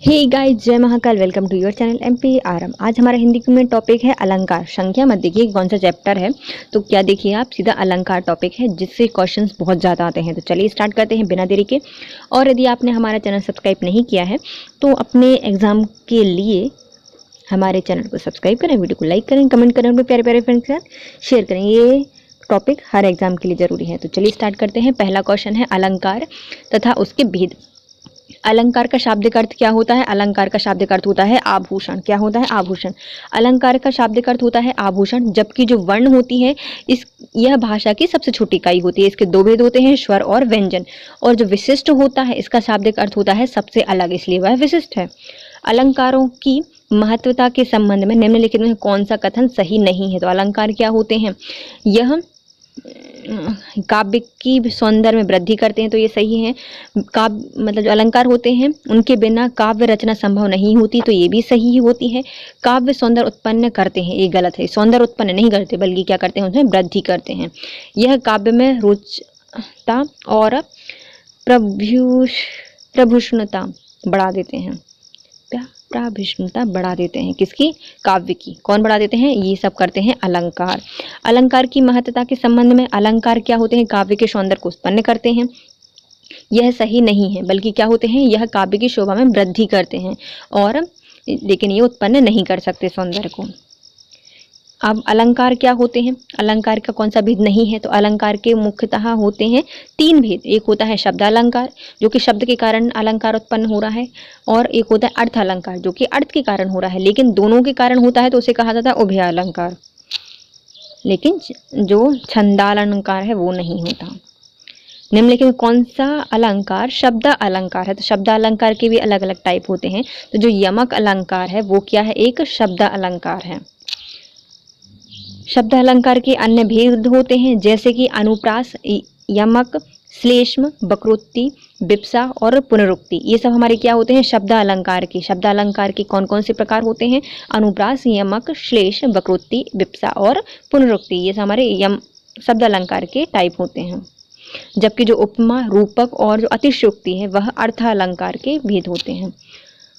हे guys, जय Mahakal. Welcome to your channel MP RM। आज हमारा हिंदी में टॉपिक है अलंकार। संख्या मत देखिए कौन सा चैप्टर है, तो क्या देखिए आप, सीधा अलंकार टॉपिक है जिससे क्वेश्चंस बहुत ज़्यादा आते हैं। तो चलिए स्टार्ट करते हैं बिना देरी के। और यदि आपने हमारा चैनल सब्सक्राइब नहीं किया है तो अपने एग्ज़ाम के लिए हमारे चैनल को सब्सक्राइब करें, वीडियो को लाइक करें, कमेंट करें, अपने प्यारे प्यारे फ्रेंड्स के साथ शेयर करें। ये टॉपिक हर एग्जाम के लिए ज़रूरी है। तो चलिए स्टार्ट करते हैं। पहला क्वेश्चन है अलंकार तथा उसके भेद। अलंकार का शाब्दिक अर्थ क्या होता है? अलंकार का शाब्दिक अर्थ होता है आभूषण। क्या होता है? आभूषण। अलंकार का शाब्दिक अर्थ होता है आभूषण, जबकि जो वर्ण होती है यह भाषा की सबसे छोटी इकाई होती है। इसके दो भेद होते हैं, स्वर और व्यंजन। और जो विशिष्ट होता है इसका शाब्दिक अर्थ होता है सबसे अलग, इसलिए वह विशिष्ट है। अलंकारों की महत्वता के संबंध में निम्नलिखित में कौन सा कथन सही नहीं है? तो अलंकार क्या होते हैं? यह काव्य की सौंदर्य में वृद्धि करते हैं, तो ये सही है। काव्य मतलब जो अलंकार होते हैं उनके बिना काव्य रचना संभव नहीं होती, तो ये भी सही होती है। काव्य सौंदर्य उत्पन्न करते हैं, ये गलत है। सौंदर्य उत्पन्न नहीं करते बल्कि क्या करते हैं, उसमें वृद्धि करते हैं। यह काव्य में रोचता और प्रभूषणता बढ़ा देते हैं। प्राभिष्णुता बढ़ा देते हैं। किसकी? काव्य की। कौन बढ़ा देते हैं? ये सब करते हैं अलंकार। अलंकार की महत्ता के संबंध में अलंकार क्या होते हैं? काव्य के सौंदर्य को उत्पन्न करते हैं, यह सही नहीं है। बल्कि क्या होते हैं? यह काव्य की शोभा में वृद्धि करते हैं, और लेकिन ये उत्पन्न नहीं कर सकते सौंदर्य को। अब अलंकार क्या होते हैं? अलंकार का कौन सा भेद नहीं है? तो अलंकार के मुख्यतः होते हैं तीन भेद। एक होता है शब्द अलंकार, जो कि शब्द के कारण अलंकार उत्पन्न हो रहा है, और एक होता है अर्थ अलंकार, जो कि अर्थ के कारण हो रहा है। लेकिन दोनों के कारण होता है तो उसे कहा जाता है उभय अलंकार। लेकिन जो छंदालंकार है वो नहीं होता। निम्नलिखित में कौन सा अलंकार शब्द अलंकार है? तो शब्द अलंकार के भी अलग अलग टाइप होते हैं। तो जो यमक अलंकार है वो क्या है? एक शब्द अलंकार है। शब्द अलंकार के अन्य भेद होते हैं, जैसे कि अनुप्रास, यमक, श्लेष्म, वक्रोक्ति, विप्सा और पुनरुक्ति। ये सब हमारे क्या होते हैं? शब्द अलंकार के। शब्द अलंकार के कौन कौन से प्रकार होते हैं? अनुप्रास, यमक, श्लेष, वक्रोक्ति, विप्सा और पुनरुक्ति। ये सब हमारे शब्द अलंकार के टाइप होते हैं। जबकि जो उपमा, रूपक और जो अतिशयोक्ति है वह अर्थ अलंकार के भेद होते हैं।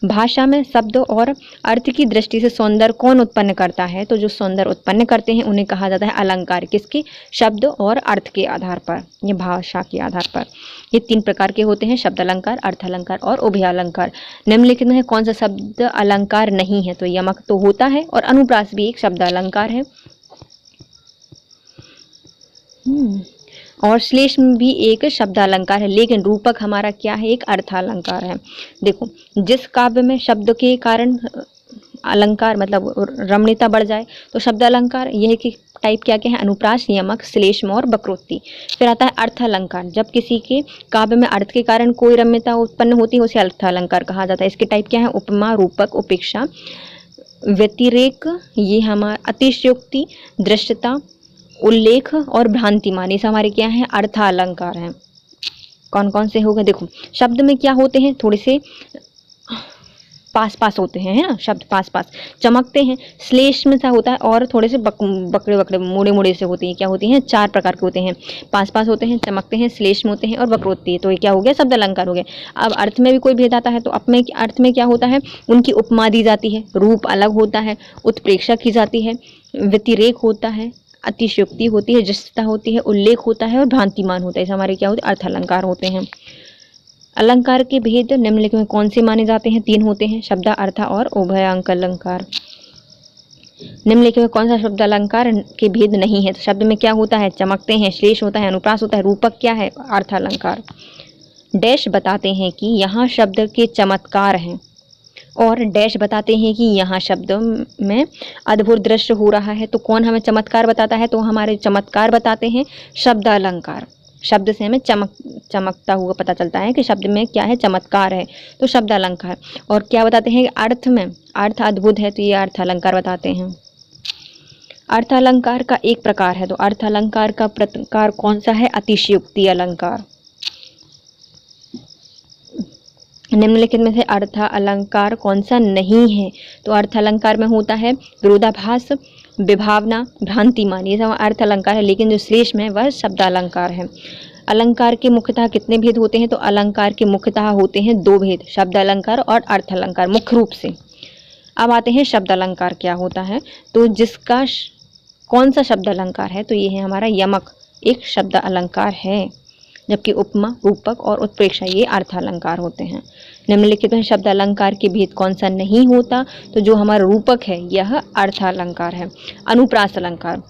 भाषा में शब्द और अर्थ की दृष्टि से सौंदर्य कौन उत्पन्न करता है? तो जो सौंदर्य उत्पन्न करते हैं उन्हें कहा जाता है अलंकार। किसके? शब्द और अर्थ के आधार पर, ये भाषा के आधार पर। ये तीन प्रकार के होते हैं, शब्द अलंकार, अर्थ अलंकार और उभय अलंकार। निम्नलिखित में कौन सा शब्द अलंकार नहीं है? तो यमक तो होता है, और अनुप्रास भी एक शब्द अलंकार है, और श्लेष्म भी एक शब्द अलंकार है। लेकिन रूपक हमारा क्या है? एक अर्थ अलंकार है। देखो, जिस काव्य में शब्द के कारण अलंकार मतलब रमणीयता बढ़ जाए तो शब्द अलंकार। यह की टाइप क्या क्या है? अनुप्रास, यमक, श्लेष्म और वक्रोक्ति। फिर आता है अर्थ अलंकार। जब किसी के काव्य में अर्थ के कारण कोई रम्यता उत्पन्न होती है उसे अर्थ अलंकार कहा जाता है। इसके टाइप क्या है? उपमा, रूपक, उपेक्षा, व्यतिरेक, ये हमारा अतिशयोक्ति, दृश्यता, उल्लेख और भ्रांतिमान। ये हमारे क्या है? अर्थ अलंकार हैं। कौन कौन से हो गए? देखो, शब्द में क्या होते हैं? थोड़े से पास पास होते हैं, है ना, शब्द पास पास चमकते हैं। श्लेष में सा होता है, और थोड़े से बकड़े बकड़े मुड़े मुड़े से होते हैं। क्या होती हैं? चार प्रकार के होते हैं। पास पास होते हैं, चमकते हैं, श्लेष में होते हैं और वक्रोक्ति। तो ये क्या हो गया? शब्द अलंकार हो गए। अब अर्थ में भी कोई भेद आता है, तो अपने अर्थ में क्या होता है? उनकी उपमा दी जाती है, रूप अलग होता है, उत्प्रेक्षा की जाती है, व्यतिरेक होता है, अतिशयोक्ति होती है, दृश्यता होती है, उल्लेख होता है और भ्रांतिमान होता है। इस हमारे क्या होते हैं? अर्थ अलंकार होते हैं। अलंकार के भेद निम्नलिखित में कौन से माने जाते हैं? तीन होते हैं, शब्द, अर्थ और उभयांक अलंकार। निम्नलिखित में कौन सा शब्द अलंकार के भेद नहीं है? तो शब्द में क्या होता है? चमकते हैं, श्लेष होता है, अनुप्रास होता है, रूपक क्या है? अर्थ अलंकार। डैश बताते हैं कि यहाँ शब्द के चमत्कार हैं, और डैश बताते हैं कि यहाँ शब्द में अद्भुत दृश्य हो रहा है। तो कौन हमें चमत्कार बताता है? तो हमारे चमत्कार बताते हैं शब्द अलंकार। शब्द से हमें चमकता हुआ पता चलता है कि शब्द में क्या है? चमत्कार है, तो शब्द अलंकार। और क्या बताते हैं? अर्थ में अर्थ अद्भुत है, तो ये अर्थ अलंकार बताते हैं। अर्थ अलंकार का एक प्रकार है, तो अर्थ अलंकार का प्रकार कौन सा है? अतिशयोक्ति अलंकार। निम्नलिखित में से अर्थ अलंकार कौन सा नहीं है? तो अर्थ अलंकार में होता है विरोधाभास, विभावना, भ्रांतिमान। ये सब अर्थ अलंकार है। लेकिन जो श्लेष में वह शब्द अलंकार है। अलंकार के मुख्यतः कितने भेद होते हैं? तो अलंकार के मुख्यतः होते हैं 2 भेद, शब्द अलंकार और अर्थ अलंकार मुख्य रूप से। अब आते हैं शब्द अलंकार क्या होता है। तो जिसका कौन सा शब्द अलंकार है? तो ये है हमारा यमक, एक शब्द अलंकार है, जबकि उपमा, रूपक और उत्प्रेक्षा ये अर्थ अलंकार होते हैं। निम्नलिखित में शब्द अलंकार के भेद कौन सा नहीं होता? तो जो हमारा रूपक है यह अर्थ अलंकार है। अनुप्रास अलंकार,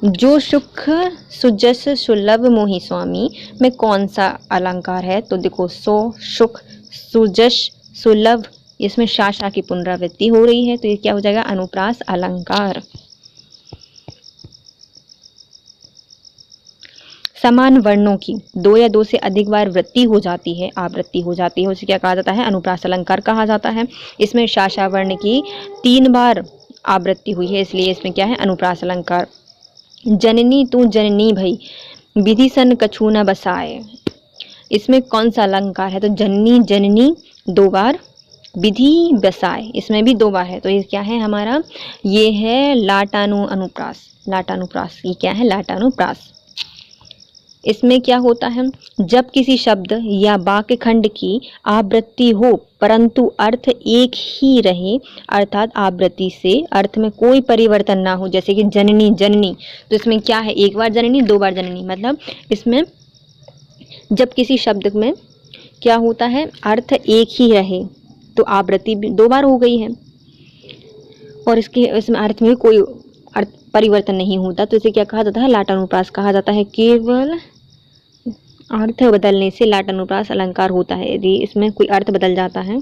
जो सुख सुजस सुलभ मोहि स्वामी में कौन सा अलंकार है? तो देखो, सो, सुख, सुजस, सुलभ, इसमें शा की पुनरावृत्ति हो रही है, तो ये क्या हो जाएगा? अनुप्रास अलंकार। समान वर्णों की 2 या 2 से अधिक बार वृत्ति हो जाती है, आवृत्ति हो जाती है, उसे क्या कहा जाता है? अनुप्रास अलंकार कहा जाता है। इसमें शा वर्ण की 3 बार आवृत्ति हुई है, इसलिए इसमें क्या है? अनुप्रास अलंकार। जननी तू जननी भई विधि सन कछु न बसाए, इसमें कौन सा अलंकार है? तो जननी जननी 2 बार, विधि बसाए इसमें भी 2 बार है, तो ये क्या है हमारा? ये है लाटानु अनुप्रास। लाटानुप्रास, ये क्या है? लाटानुप्रास। इसमें क्या होता है? जब किसी शब्द या वाक्य खंड की आवृत्ति हो परंतु अर्थ एक ही रहे, अर्थात आवृत्ति से अर्थ में कोई परिवर्तन ना हो, जैसे कि जननी जननी, तो इसमें क्या है? 1 बार जननी 2 बार जननी, मतलब इसमें जब किसी शब्द में क्या होता है? अर्थ एक ही रहे तो आवृत्ति 2 बार हो गई है, और इसमें अर्थ में कोई अर्थ परिवर्तन नहीं होता, तो इसे क्या कहा जाता है? लाटानुप्रास कहा जाता है। केवल अर्थ बदलने से लाटानुप्रास अलंकार होता है, यदि इसमें कोई अर्थ बदल जाता है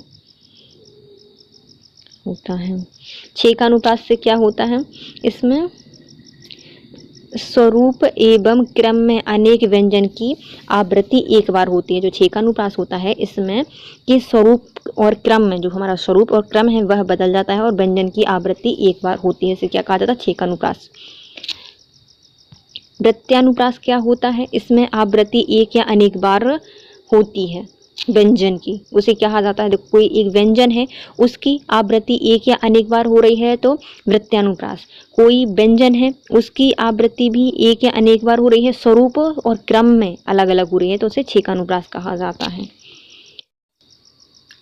होता है। छेकानुप्रास से क्या होता है? इसमें स्वरूप एवं क्रम में अनेक व्यंजन की आवृत्ति 1 बार होती है। जो छेकानुप्रास होता है इसमें कि स्वरूप और क्रम में, जो हमारा स्वरूप और क्रम है वह बदल जाता है और व्यंजन की आवृत्ति 1 बार होती है, इसे क्या कहा जाता है? छेकानुप्रास। वृत्त्यानुप्रास क्या होता है? इसमें आवृत्ति 1 या अनेक बार होती है व्यंजन की, उसे क्या कहा जाता है? देखो, कोई एक व्यंजन है उसकी आवृत्ति 1 या अनेक बार हो रही है तो वृत्त्यानुप्रास। कोई व्यंजन है उसकी आवृत्ति भी 1 या अनेक बार हो रही है, स्वरूप और क्रम में अलग अलग हो रही है, तो उसे छेकानुप्रास कहा जाता है।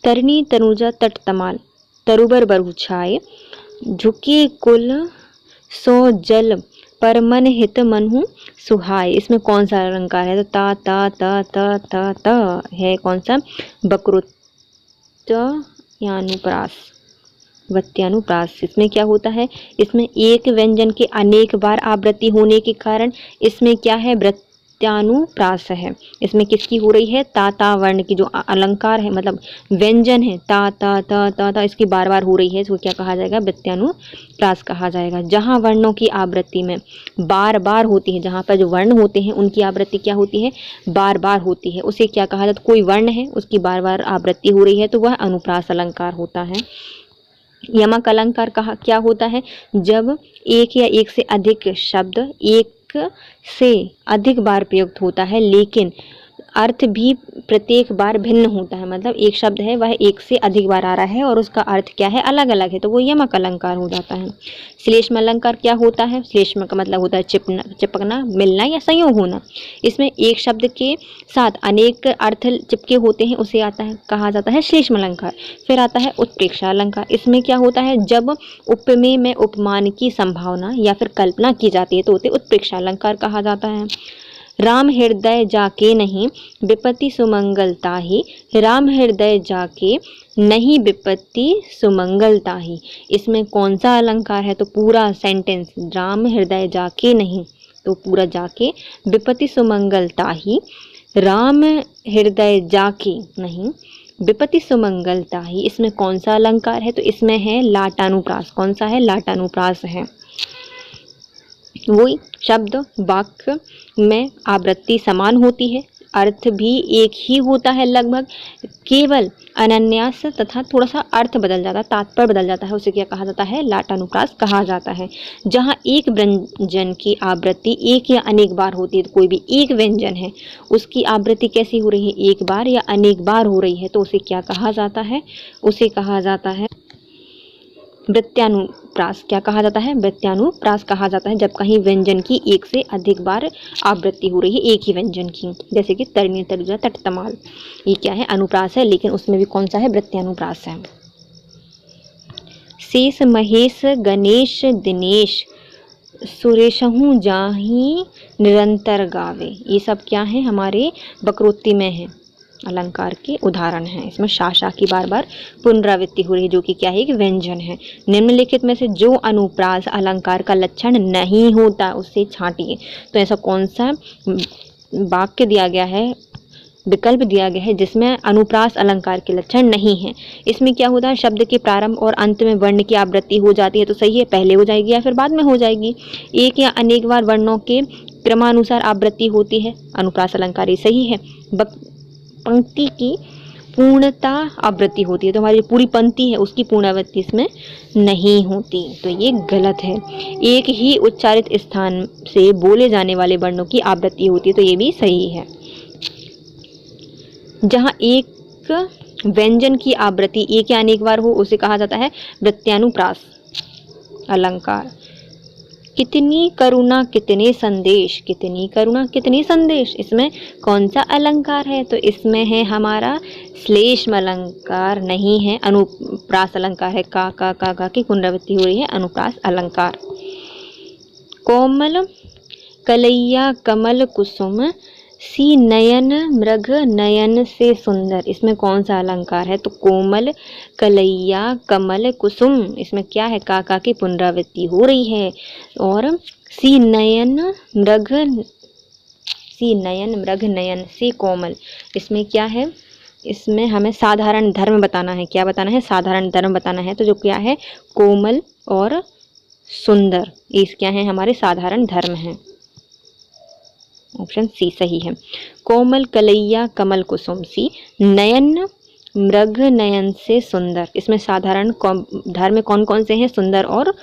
तरनी तनुजा तट तमाल तरुबर बरहु छाए, झुके कुल सो जल पर मन हित मनहु सुहाय, इसमें कौन सा अलंकार है? तो ता ता ता ता ता ता है कौन सा? वक्रोत्यानुप्रास, वत्यानुप्रास। इसमें क्या होता है? इसमें एक व्यंजन के अनेक बार आवृत्ति होने के कारण इसमें क्या है? वृत्त्यानुप्रास है। इसमें किसकी हो रही है? ता ता वर्ण की, जो अलंकार है मतलब व्यंजन है, ता ता ता ता ता इसकी बार बार हो रही है, इसको क्या कहा जाएगा? वृत्त्यानुप्रास कहा जाएगा। जहाँ वर्णों की आवृत्ति में बार बार होती है, जहाँ पर जो वर्ण होते हैं उनकी आवृत्ति क्या होती है? बार बार होती है, उसे क्या कहा जाता है? कोई वर्ण है उसकी बार बार आवृत्ति हो रही है तो वह अनुप्रास अलंकार होता है। यमक अलंकार कहा क्या होता है? जब एक या एक से अधिक शब्द एक से अधिक बार प्रयुक्त होता है लेकिन अर्थ भी प्रत्येक बार भिन्न होता है, मतलब एक शब्द है वह 1 से अधिक बार आ रहा है और उसका अर्थ क्या है? अलग अलग है, तो वो यमक अलंकार हो जाता है। श्लेष्म अलंकार क्या होता है? श्लेष्म का मतलब होता है चिपकना, मिलना या संयोग होना। इसमें एक शब्द के साथ अनेक अर्थ चिपके होते हैं, उसे कहा जाता है श्लेष्म अलंकार। फिर आता है उत्प्रेक्षा अलंकार। इसमें क्या होता है? जब उपमेय में उपमान की संभावना या फिर कल्पना की जाती है तो उसे उत्प्रेक्षा अलंकार कहा जाता है। राम हृदय जाके नहीं विपत्ति सुमंगलता ही, राम हृदय जाके नहीं विपत्ति सुमंगलता ही, इसमें कौन सा अलंकार है? तो पूरा सेंटेंस, राम हृदय जाके नहीं, तो पूरा जाके, विपत्ति सुमंगलता ही, राम हृदय जाके नहीं विपत्ति सुमंगलता ही, इसमें कौन सा अलंकार है? तो इसमें है लाटानुप्रास। कौन सा है? लाटानुप्रास है। वही शब्द वाक्य में आवृत्ति समान होती है, अर्थ भी एक ही होता है लगभग, केवल अनन्यास तथा थोड़ा सा अर्थ बदल जाता है, तात्पर्य बदल जाता है, उसे क्या कहा जाता है? लाटानुप्रास कहा जाता है। जहाँ एक व्यंजन की आवृत्ति 1 या अनेक बार होती है, तो कोई भी एक व्यंजन है उसकी आवृत्ति कैसी हो रही है? 1 बार या अनेक बार हो रही है, तो उसे क्या कहा जाता है? उसे कहा जाता है वृत्त्यानुप्रास क्या कहा जाता है? वृत्त्यानुप्रास कहा जाता है जब कहीं व्यंजन की एक से अधिक बार आवृत्ति हो रही है एक ही व्यंजन की, जैसे कि तरनी, तर्जुआ, तटतमाल। ये क्या है? अनुप्रास है, लेकिन उसमें भी कौन सा है? वृत्त्यानुप्रास है। शेष महेश गणेश दिनेश सुरेशहूँ जाहि निरंतर गावे, ये सब क्या है? हमारे वक्रोक्ति में है, अलंकार के उदाहरण हैं। इसमें शाशा की बार बार पुनरावृत्ति हो रही है, जो कि क्या है? एक व्यंजन है। निम्नलिखित में से जो अनुप्रास अलंकार का लक्षण नहीं होता उससे छांटिए। तो ऐसा कौन सा वाक्य दिया गया है, विकल्प दिया गया है जिसमें अनुप्रास अलंकार के लक्षण नहीं है? इसमें क्या होता है? शब्द के प्रारंभ और अंत में वर्ण की आवृत्ति हो जाती है, तो सही है, पहले हो जाएगी या फिर बाद में हो जाएगी। एक या अनेक बार वर्णों के क्रमानुसार आवृत्ति होती है, अनुप्रास अलंकार, ये सही है। पंक्ति की पूर्णता आवृत्ति होती है, तो हमारी पूरी पंक्ति है उसकी पूर्णावृत्ति इसमें नहीं होती, तो ये गलत है। एक ही उच्चारित स्थान से बोले जाने वाले वर्णों की आवृत्ति होती है, तो ये भी सही है। जहाँ एक व्यंजन की आवृत्ति एक या अनेक बार हो उसे कहा जाता है वृत्त्यानुप्रास अलंकार। कितनी करुणा कितने संदेश, कितनी करुणा कितने संदेश, इसमें कौन सा अलंकार है? तो इसमें है हमारा श्लेष्म अलंकार, नहीं है अनुप्रास अलंकार है। का की पुनरावृत्ति हो रही है, अनुप्रास अलंकार। कोमल कलैया कमल कुसुम सी नयन मृग नयन से सुंदर, इसमें कौन सा अलंकार है? तो कोमल कलैया कमल कुसुम, इसमें क्या है? का की पुनरावृत्ति हो रही है। और सी नयन मृग नयन से कोमल, इसमें क्या है? इसमें हमें साधारण धर्म बताना है। क्या बताना है? साधारण धर्म बताना है। तो जो क्या है? कोमल और सुंदर, ये क्या है? हमारे साधारण धर्म हैं। ऑप्शन सी सही है। कोमल कलैया कमल कुसुम सी नयन मृग नयन से सुंदर, इसमें साधारण धर्म कौन कौन से हैं? सुंदर और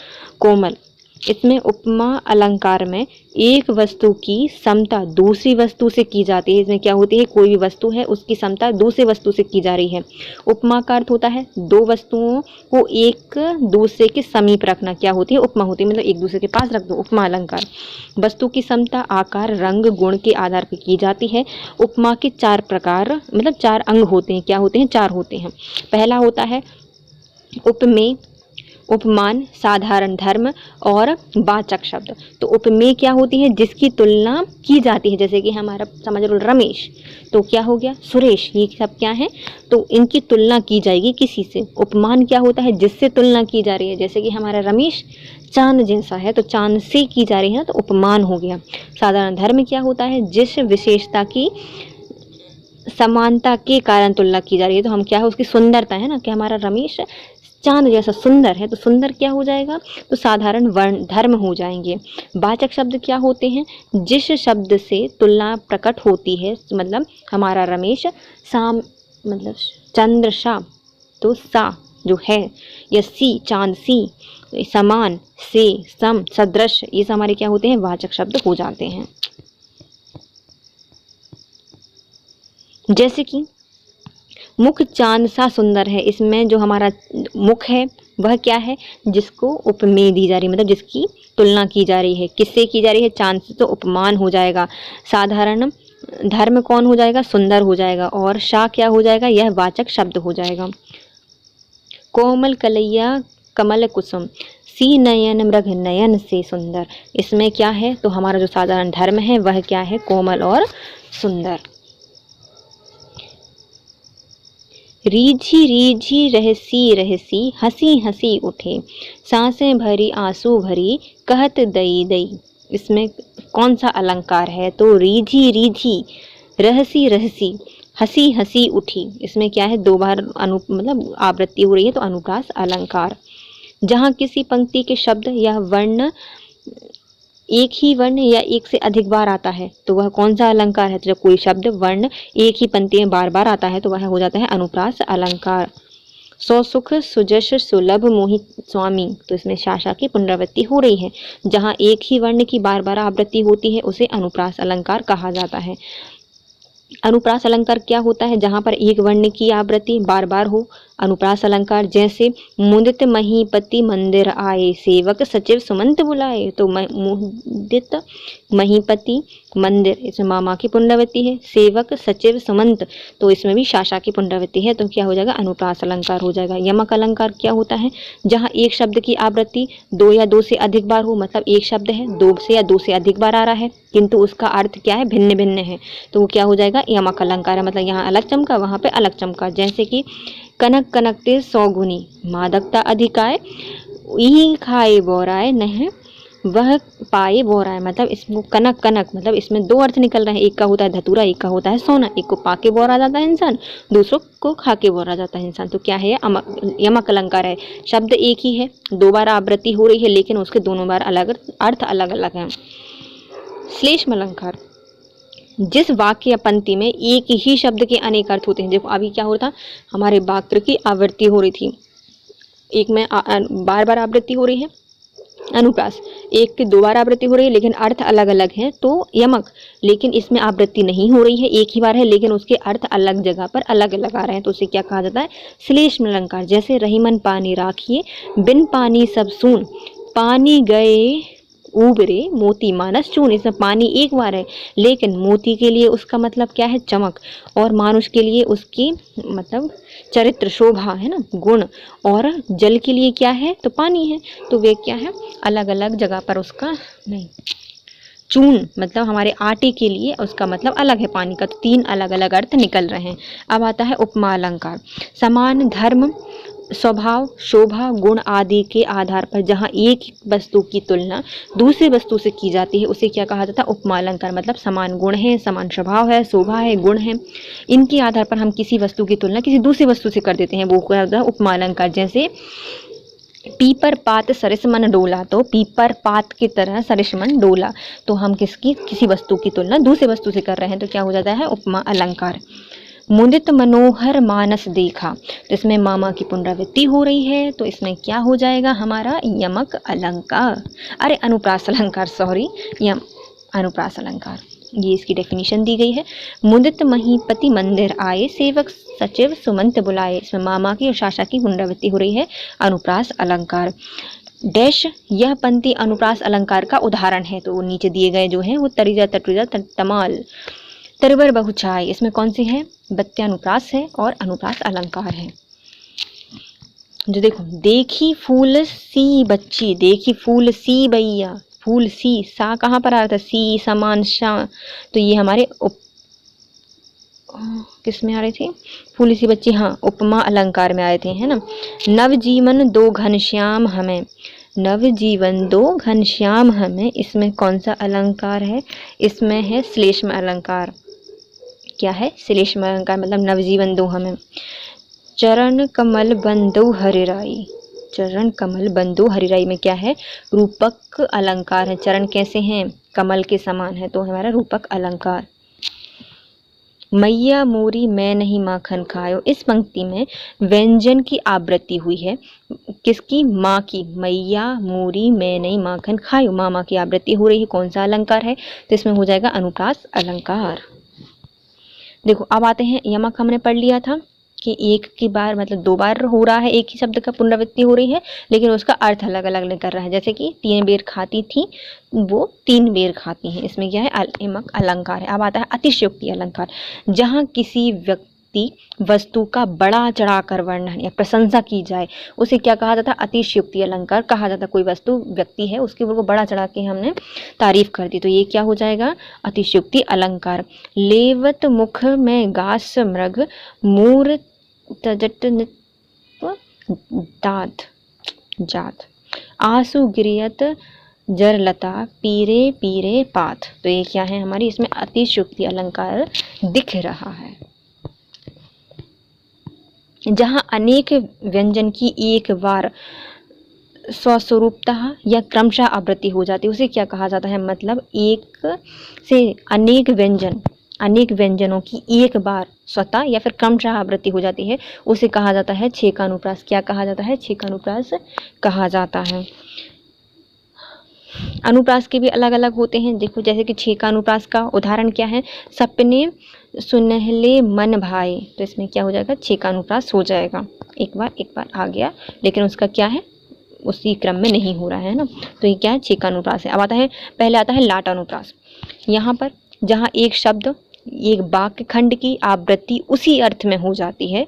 कोमल। इसमें उपमा अलंकार में एक वस्तु की समता दूसरी वस्तु से की जाती है। इसमें क्या होती है? कोई भी वस्तु है उसकी समता दूसरी वस्तु से की जा रही है। उपमा का अर्थ होता है दो वस्तुओं को एक दूसरे के समीप रखना, क्या होती है? उपमा होती है, मतलब एक दूसरे के पास रख दो, उपमा अलंकार। वस्तु की समता आकार रंग गुण के आधार पर की जाती है। उपमा के चार प्रकार, मतलब चार अंग होते हैं। क्या होते हैं? चार होते हैं। पहला होता है उपमेय, उपमान, साधारण धर्म और वाचक शब्द। तो उपमेय क्या होती है? जिसकी तुलना की जाती है, जैसे कि हमारा समझ लो रमेश, तो क्या हो गया? सुरेश, ये सब क्या है? तो इनकी तुलना की जाएगी किसी से। उपमान क्या होता है? जिससे तुलना की जा रही है, जैसे कि हमारा रमेश चांद जैसा है, तो चांद से की जा रही है, तो उपमान हो गया। साधारण धर्म क्या होता है? जिस विशेषता की समानता के कारण तुलना की जा रही है, तो हम क्या है? उसकी सुंदरता है ना, कि हमारा रमेश चांद जैसा सुंदर है, तो सुंदर क्या हो जाएगा? तो साधारण वर्ण धर्म हो जाएंगे। वाचक शब्द क्या होते हैं? जिस शब्द से तुलना प्रकट होती है, मतलब हमारा रमेश शाम, मतलब चंद्र शाम, तो सा जो है, या सी चांद सी, समान से सम सदृश, ये सब हमारे क्या होते हैं? वाचक शब्द हो जाते हैं। जैसे कि मुख चांद सा सुंदर है, इसमें जो हमारा मुख है वह क्या है? जिसको उपमेय दी जा रही है, मतलब जिसकी तुलना की जा रही है। किससे की जा रही है? चांद से, तो उपमान हो जाएगा। साधारण धर्म कौन हो जाएगा? सुंदर हो जाएगा। और शा क्या हो जाएगा? यह वाचक शब्द हो जाएगा। कोमल कलैया कमल कुसुम सी नयन मृग नयन से सुंदर, इसमें क्या है? तो हमारा जो साधारण धर्म है वह क्या है? कोमल और सुंदर। रीझी रीझी रहसी रहसी हंसी हंसी उठे सांसें भरी आंसू भरी कहत दई दई, इसमें कौन सा अलंकार है? तो रीझी रीझी रहसी रहसी हंसी हंसी उठी, इसमें क्या है? दो बार मतलब आवृत्ति हो रही है, तो अनुप्रास अलंकार। जहाँ किसी पंक्ति के शब्द या वर्ण एक ही वर्ण या एक से अधिक बार आता है, तो वह कौन सा अलंकार है? तो जब कोई शब्द वर्ण एक ही पंक्ति में बार बार आता है, तो वह हो जाता है अनुप्रास अलंकार। सौसुख सुजस सुलभ मोहि स्वामी, तो इसमें शाशा की पुनरावृत्ति हो रही है। जहाँ एक ही वर्ण की बार बार आवृत्ति होती है उसे अनुप्रास अलंकार कहा जाता है। अनुप्रास अलंकार क्या होता है? जहाँ पर एक वर्ण की आवृत्ति बार बार हो। अनुप्रास अलंकार जैसे मुदित महीपति मंदिर आए, सेवक सचिव सुमंत बुलाए। तो मुदित महीपति मंदिर, इसमें मामा की पुनरावृत्ति है। सेवक सचिव सुमंत, तो इसमें भी शाशा की पुनरावृत्ति है। तो क्या हो जाएगा? अनुप्रास अलंकार हो जाएगा। यमक अलंकार क्या होता है? जहाँ एक शब्द की आवृत्ति दो या दो से अधिक बार हो, मतलब एक शब्द है, दो से या दो से अधिक बार आ रहा है, किंतु उसका अर्थ क्या है? भिन्न भिन्न है, तो वो क्या हो जाएगा? यमक अलंकार है। मतलब यहाँ अलग चमका, वहाँ पे अलग चमका। जैसे कि कनक कनकते सौगुनी, मादकता अधिकाय, ई खाए बोराय नहीं वह पाए बोराय। मतलब इसमें कनक कनक, मतलब इसमें दो अर्थ निकल रहे हैं। एक का होता है धतूरा, एक का होता है सोना। एक को पाके बोरा जाता है इंसान, दूसरों को खाके बोरा जाता है इंसान। तो क्या है? यमक अलंकार है। शब्द एक ही है, दो बार आवृत्ति हो रही है, लेकिन उसके दोनों बार अलग अर्थ अलग अलग हैं। श्लेष्म अलंकार, जिस वाक्य या पंक्ति में एक ही शब्द के अनेक अर्थ होते हैं। देखो अभी क्या हो रहा था, हमारे वाक्य की आवृत्ति हो रही थी, एक में बार बार आवृत्ति हो रही है अनुप्रास, एक की दो बार आवृत्ति हो रही है लेकिन अर्थ अलग अलग हैं, तो यमक। लेकिन इसमें आवृत्ति नहीं हो रही है, एक ही बार है, लेकिन उसके अर्थ अलग जगह पर अलग अलग आ रहे हैं, तो उसे क्या कहा जाता है? श्लेष्म अलंकार। जैसे रहीमन पानी राखिए, बिन पानी सब सून, पानी गए उबरे मोती मानस चून। इसमें पानी एक बार है, लेकिन मोती के लिए उसका मतलब क्या है? चमक, और मानुष के लिए उसकी मतलब चरित्र, शोभा है ना, गुण, और जल के लिए क्या है? तो पानी है। तो वे क्या है? अलग अलग जगह पर उसका नहीं। चून मतलब हमारे आटे के लिए उसका मतलब अलग है पानी का। तो तीन अलग अलग अर्थ निकल रहे हैं। अब आता है उपमा अलंकार। समान धर्म, स्वभाव, शोभा, गुण आदि के आधार पर जहाँ एक वस्तु की तुलना दूसरी वस्तु से की जाती है, उसे क्या कहा जाता है? उपमा अलंकार। मतलब समान गुण है, समान स्वभाव है, शोभा है, गुण है, इनके आधार पर हम किसी वस्तु की तुलना किसी दूसरी वस्तु से कर देते हैं, वो क्या होता है? उपमा अलंकार। जैसे पीपर पात सरिस मन डोला, तो पीपर पात की तरह सरिस मन डोला, तो हम किसी वस्तु की तुलना दूसरी वस्तु से कर रहे हैं, तो क्या हो जाता है? उपमा अलंकार। मुदित मनोहर मानस देखा, तो इसमें मामा की पुनरावृत्ति हो रही है, तो इसमें क्या हो जाएगा हमारा? यमक अलंकार, अरे अनुप्रास अलंकार, सॉरी, अनुप्रास अलंकार। ये इसकी डेफिनेशन दी गई है। मुदित महीपति मंदिर आए, सेवक सचिव सुमंत बुलाए। इसमें मामा की और शाशा की पुनरावृत्ति हो रही है, अनुप्रास अलंकार। डैश, यह पंक्ति अनुप्रास अलंकार का उदाहरण है, तो नीचे दिए गए जो हैं वो तरिजा, तटरिजा, तमाल, तरबर, बहुछाय, इसमें कौन सी है? बत्यानुप्रास है और अनुप्रास अलंकार है। जो देखो, देखी फूल सी बच्ची, देखी फूल सी बैया, फूल सी, सा कहाँ पर आ रहा था? सी समान शा, तो ये हमारे किस में आ रही थी? फूल सी बच्ची, हाँ, उपमा अलंकार में आए थे, है ना। नवजीवन दो घनश्याम हमें, नवजीवन दो घनश्याम हमें, इसमें कौन सा अलंकार है? इसमें है श्लेष्म अलंकार। क्या है? श्लेष्म अलंकार, मतलब नवजीवन दो हमें। चरण कमल बंदो हरिराई, चरण कमल बंदो हरिराई में क्या है? रूपक अलंकार है। चरण कैसे हैं? कमल के समान है, तो हमारा रूपक अलंकार। मैया मोरी मैं नहीं माखन खायो, इस पंक्ति में व्यंजन की आवृत्ति हुई है। किसकी? माँ की। मैया मोरी मैं नहीं माखन खायो, मामा की आवृत्ति हो रही है। कौन सा अलंकार है? तो इसमें हो जाएगा अनुप्रास अलंकार। देखो अब आते हैं, यमक हमने पढ़ लिया था कि एक की बार मतलब दो बार हो रहा है, एक ही शब्द का पुनरावृत्ति हो रही है, लेकिन उसका अर्थ अलग अलग कर रहा है। जैसे कि 3 बेर खाती थी, वो 3 बेर खाती हैं, इसमें क्या है? यमक अलंकार है। अब आता है अतिशयोक्ति अलंकार। जहाँ किसी व्यक्ति वस्तु का बड़ा चढ़ाकर वर्णन या प्रशंसा की जाए, उसे क्या कहा जाता है? अतिशयोक्ति अलंकार कहा जाता है। कोई वस्तु व्यक्ति है, उसके ऊपर को बड़ा चढ़ा के हमने तारीफ कर दी, तो ये क्या हो जाएगा? अतिशयोक्ति अलंकार। लेवत मुख में गास मृग, मूर तजट दात जात, आंसू गिरियत जरलता, पीरे पीरे पाथ, तो ये क्या है हमारी? इसमें अतिशयोक्ति अलंकार दिख रहा है। जहाँ अनेक व्यंजन की एक बार स्वस्वरूपतः या क्रमशः आवृत्ति हो जाती है, उसे क्या कहा जाता है? मतलब एक से अनेक व्यंजन, अनेक व्यंजनों की एक बार स्वतः या फिर क्रमशः आवृत्ति हो जाती है, उसे कहा जाता है छेकानुप्रास। क्या कहा जाता है? छेकानुप्रास कहा जाता है। अनुप्रास के भी अलग अलग होते हैं। देखो जैसे कि 6 का अनुप्रास का उदाहरण क्या है, सपने सुनहले मन भाए, तो इसमें क्या हो जाएगा, 6 का अनुप्रास हो जाएगा। एक बार आ गया, लेकिन उसका क्या है, उसी क्रम में नहीं हो रहा है ना, तो ये क्या है, 6 का अनुप्रास है। अब आता है, पहले आता है लाट अनुप्रास। यहाँ पर जहाँ एक शब्द एक वाक्य खंड की आवृत्ति उसी अर्थ में हो जाती है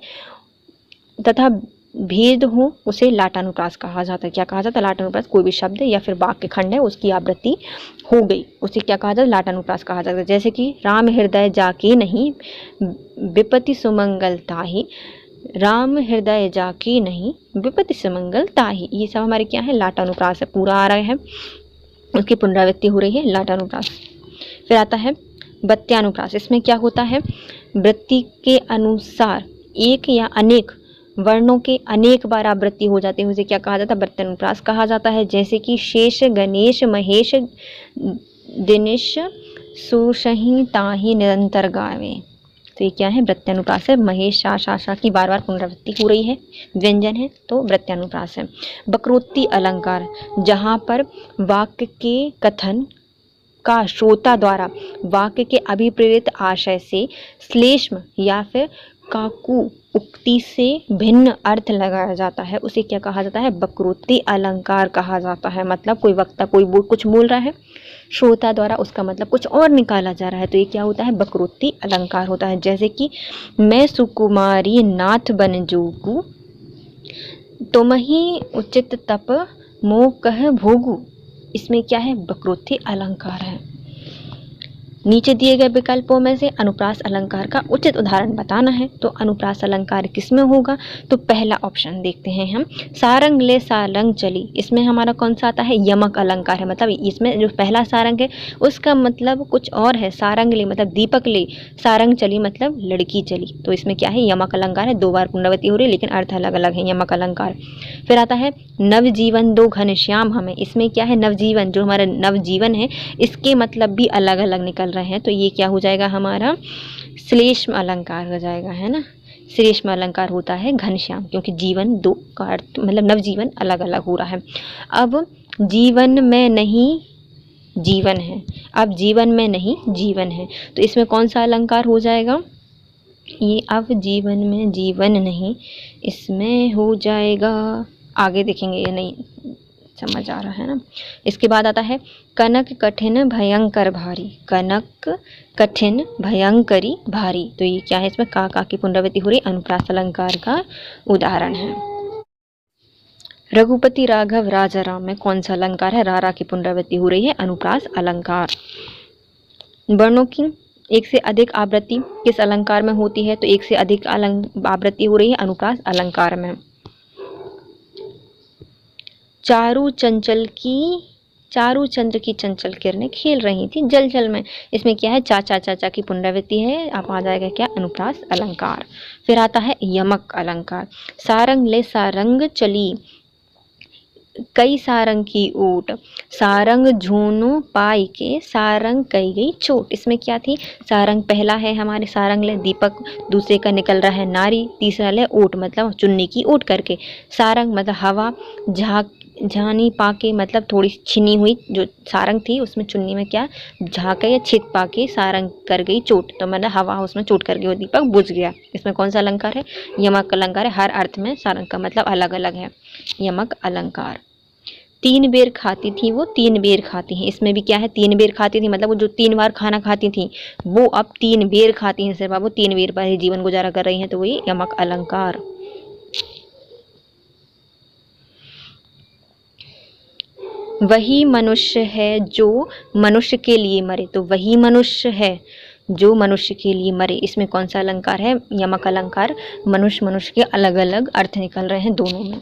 तथा भेद हो, उसे लाटानुप्रास कहा जाता है। क्या कहा जाता है, लाटानुप्रास। कोई भी शब्द या फिर वाक्य खंड है उसकी आवृत्ति हो गई, उसे क्या कहा जाता है, लाटानुप्रास कहा जाता है। जैसे कि राम हृदय जाके नहीं विपत्ति सुमंगल ताहि, राम हृदय जाके नहीं विपत्ति सुमंगल ताहि, ये सब हमारे क्या है, लाटानुप्रास है। पूरा आ रहा है, उसकी पुनरावृत्ति हो रही है, लाटानुप्रास। फिर आता है वृत्त्यानुप्रास। इसमें क्या होता है, वृत्ति के अनुसार एक या अनेक वर्णों के अनेक बार आवृत्ति हो जाती है, उसे क्या कहा जाता है, वृत्त्यानुप्रास कहा जाता है। जैसे कि शेष गणेश महेश दिनेश सुसही ताहि निरंतर गावे, तो ये क्या है, वृत्त्यानुप्रास है। महेश शा की बार बार पुनरावृत्ति हो रही है, व्यंजन है, तो वृत्त्यानुप्रास है। वक्रोक्ति अलंकार, जहाँ पर वाक्य के कथन का श्रोता द्वारा वाक्य के अभिप्रेरित आशय से श्लेष्म या फिर काकु उक्ति से भिन्न अर्थ लगाया जाता है, उसे क्या कहा जाता है, वक्रोक्ति अलंकार कहा जाता है। मतलब कोई वक्ता कुछ बोल रहा है, श्रोता द्वारा उसका मतलब कुछ और निकाला जा रहा है, तो ये क्या होता है, वक्रोक्ति अलंकार होता है। जैसे कि मैं सुकुमारी नाथ बन जोगू, तुम ही उचित तप मोह कह भोगू, इसमें क्या है, वक्रोक्ति अलंकार है। नीचे दिए गए विकल्पों में से अनुप्रास अलंकार का उचित उदाहरण बताना है, तो अनुप्रास अलंकार किसमें होगा, तो पहला ऑप्शन देखते हैं हम, सारंग ले सारंग चली, इसमें हमारा कौन सा आता है, यमक अलंकार है। मतलब इसमें जो पहला सारंग है उसका मतलब कुछ और है, सारंग ले मतलब दीपक ले, सारंग चली मतलब लड़की चली, तो इसमें क्या है, यमक अलंकार है। 2 बार पुनरावृत्ति हो रही है, लेकिन अर्थ अलग अलग है, यमक अलंकार। फिर आता है नवजीवन दो घनश्याम हमें, इसमें क्या है, नवजीवन, जो हमारा नवजीवन है इसके मतलब भी अलग अलग निकल रहे हैं, तो ये क्या हो जाएगा, हमारा श्लेष्म अलंकार हो जाएगा, है ना। श्लेष्म अलंकार होता है घनश्याम, क्योंकि जीवन 2 का अर्थ मतलब नवजीवन अलग अलग हो रहा है। अब जीवन में नहीं जीवन है, अब जीवन में नहीं जीवन है, तो इसमें कौन सा अलंकार हो जाएगा, ये अब जीवन में जीवन नहीं, इसमें हो जाएगा, आगे देखेंगे, ये नहीं समझ आ रहा है ना। इसके बाद आता है कनक कठिन भयंकर भारी, कनक कठिन भयंकरी भारी, तो ये क्या है, इसमें का की पुनरावृत्ति हो रही, अनुप्रास अलंकार का उदाहरण है। रघुपति राघव राजा राम में कौन सा अलंकार है, रा की पुनरावृत्ति हो रही है, अनुप्रास अलंकार। वर्णों की एक से अधिक आवृत्ति किस अलंकार में होती है, तो एक से अधिक आवृत्ति हो रही है अनुप्रास अलंकार में। चारू चंद्र की चंचल किरणें खेल रही थी जल जल में, इसमें क्या है, चाचा की पुनरावृत्ति है, आप आ जाएगा क्या, अनुप्रास अलंकार। फिर आता है यमक अलंकार, सारंग ले सारंग चली, कई सारंग की ओट, सारंग झूनो पाई के, सारंग कई गई चोट, इसमें क्या थी, सारंग पहला है हमारे, सारंग ले दीपक, दूसरे का निकल रहा है नारी, तीसरा ले ओट मतलब चुन्नी की ओट करके, सारंग मतलब हवा, झानी पाके मतलब थोड़ी छिनी हुई जो सारंग थी उसमें चुन्नी में क्या झाके या छिद पाके सारंग कर गई चोट, तो मतलब हवा उसमें चोट कर गई, वो दीपक बुझ गया। इसमें कौन सा अलंकार है, यमक अलंकार है। हर अर्थ में सारंग का मतलब अलग अलग है, यमक अलंकार। 3 बेर खाती थी वो 3 बेर खाती हैं, इसमें भी क्या है, 3 बेर खाती थी मतलब वो जो 3 बार खाना खाती थी वो अब 3 बेर खाती हैं, सिर्फ वो 3 बेर पर ही जीवन गुजारा कर रही हैं, तो वही यमक अलंकार। वही मनुष्य है जो मनुष्य के लिए मरे, तो वही मनुष्य है जो मनुष्य के लिए मरे, इसमें कौन सा अलंकार है, यमक अलंकार। मनुष्य के अलग अलग अर्थ निकल रहे हैं दोनों में।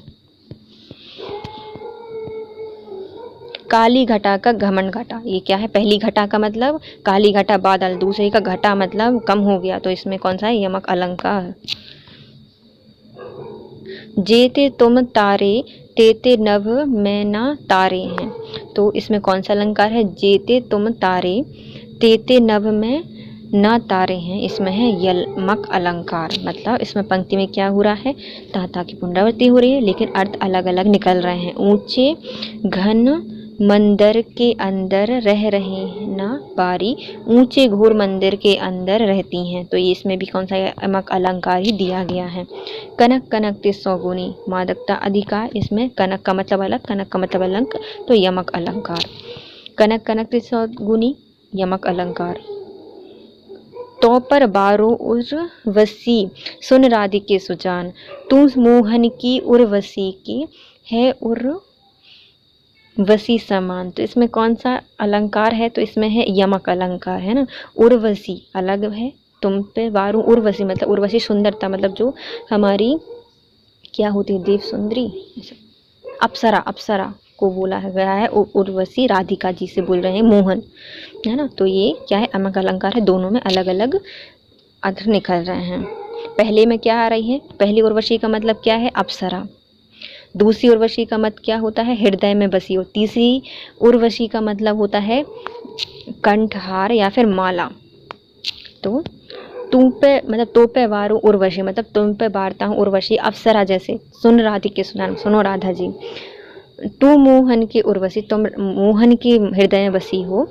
काली घटा का घमंड घटा, ये क्या है, पहली घटा का मतलब काली घटा बादल, दूसरे का घटा मतलब कम हो गया, तो इसमें कौन सा है, यमक अलंकार। जेते तुम तारे तेते नभ में ना तारे हैं, तो इसमें कौन सा अलंकार है, जेते तुम तारे तेते नभ में ना तारे हैं, इसमें है यमक अलंकार। मतलब इसमें पंक्ति में क्या हो रहा है, ता की पुनरावृत्ति हो रही है, लेकिन अर्थ अलग अलग निकल रहे हैं। ऊंचे घन मंदिर के अंदर रह रहे ना बारी, ऊंचे घोर मंदिर के अंदर रहती हैं। तो ये इसमें भी कौन सा यमक अलंकार ही दिया गया है। कनक कनकते सौगुनी, मादकता अधिकार, इसमें कनक का मतलब अलग, कनक का मतलब अलंक, तो यमक अलंकार। कनक कनकते सौगुनी यमक अलंकार। तो पर बारो उर्वशी, सुन राधिके सुजान, तू मोहन की उर्वशी की है उर्वशी समान। तो इसमें कौन सा अलंकार है, तो इसमें है यमक अलंकार, है ना। उर्वशी अलग है, तुम पे वारू उर्वशी मतलब उर्वशी सुंदरता, मतलब जो हमारी क्या होती है, देव सुंदरी, अप्सरा, अप्सरा को बोला गया है। उर्वशी राधिका जी से बोल रहे हैं, मोहन, है ना। तो ये क्या है, यमक अलंकार है। दोनों में अलग अलग अर्थ निकल रहे हैं। पहले में क्या आ रही है, पहली उर्वशी का मतलब क्या है, अप्सरा। दूसरी उर्वशी का मत क्या होता है, हृदय में बसी हो। तीसरी उर्वशी का मतलब होता है कंठहार या फिर माला। तो तुम पे मतलब तो पे वारू उर्वशी मतलब तुम पे वारता हूँ उर्वशी, अप्सरा जैसे, सुन राधिके सुनान, सुनो राधा जी। तू मोहन की उर्वशी, तुम मोहन की हृदय में बसी हो,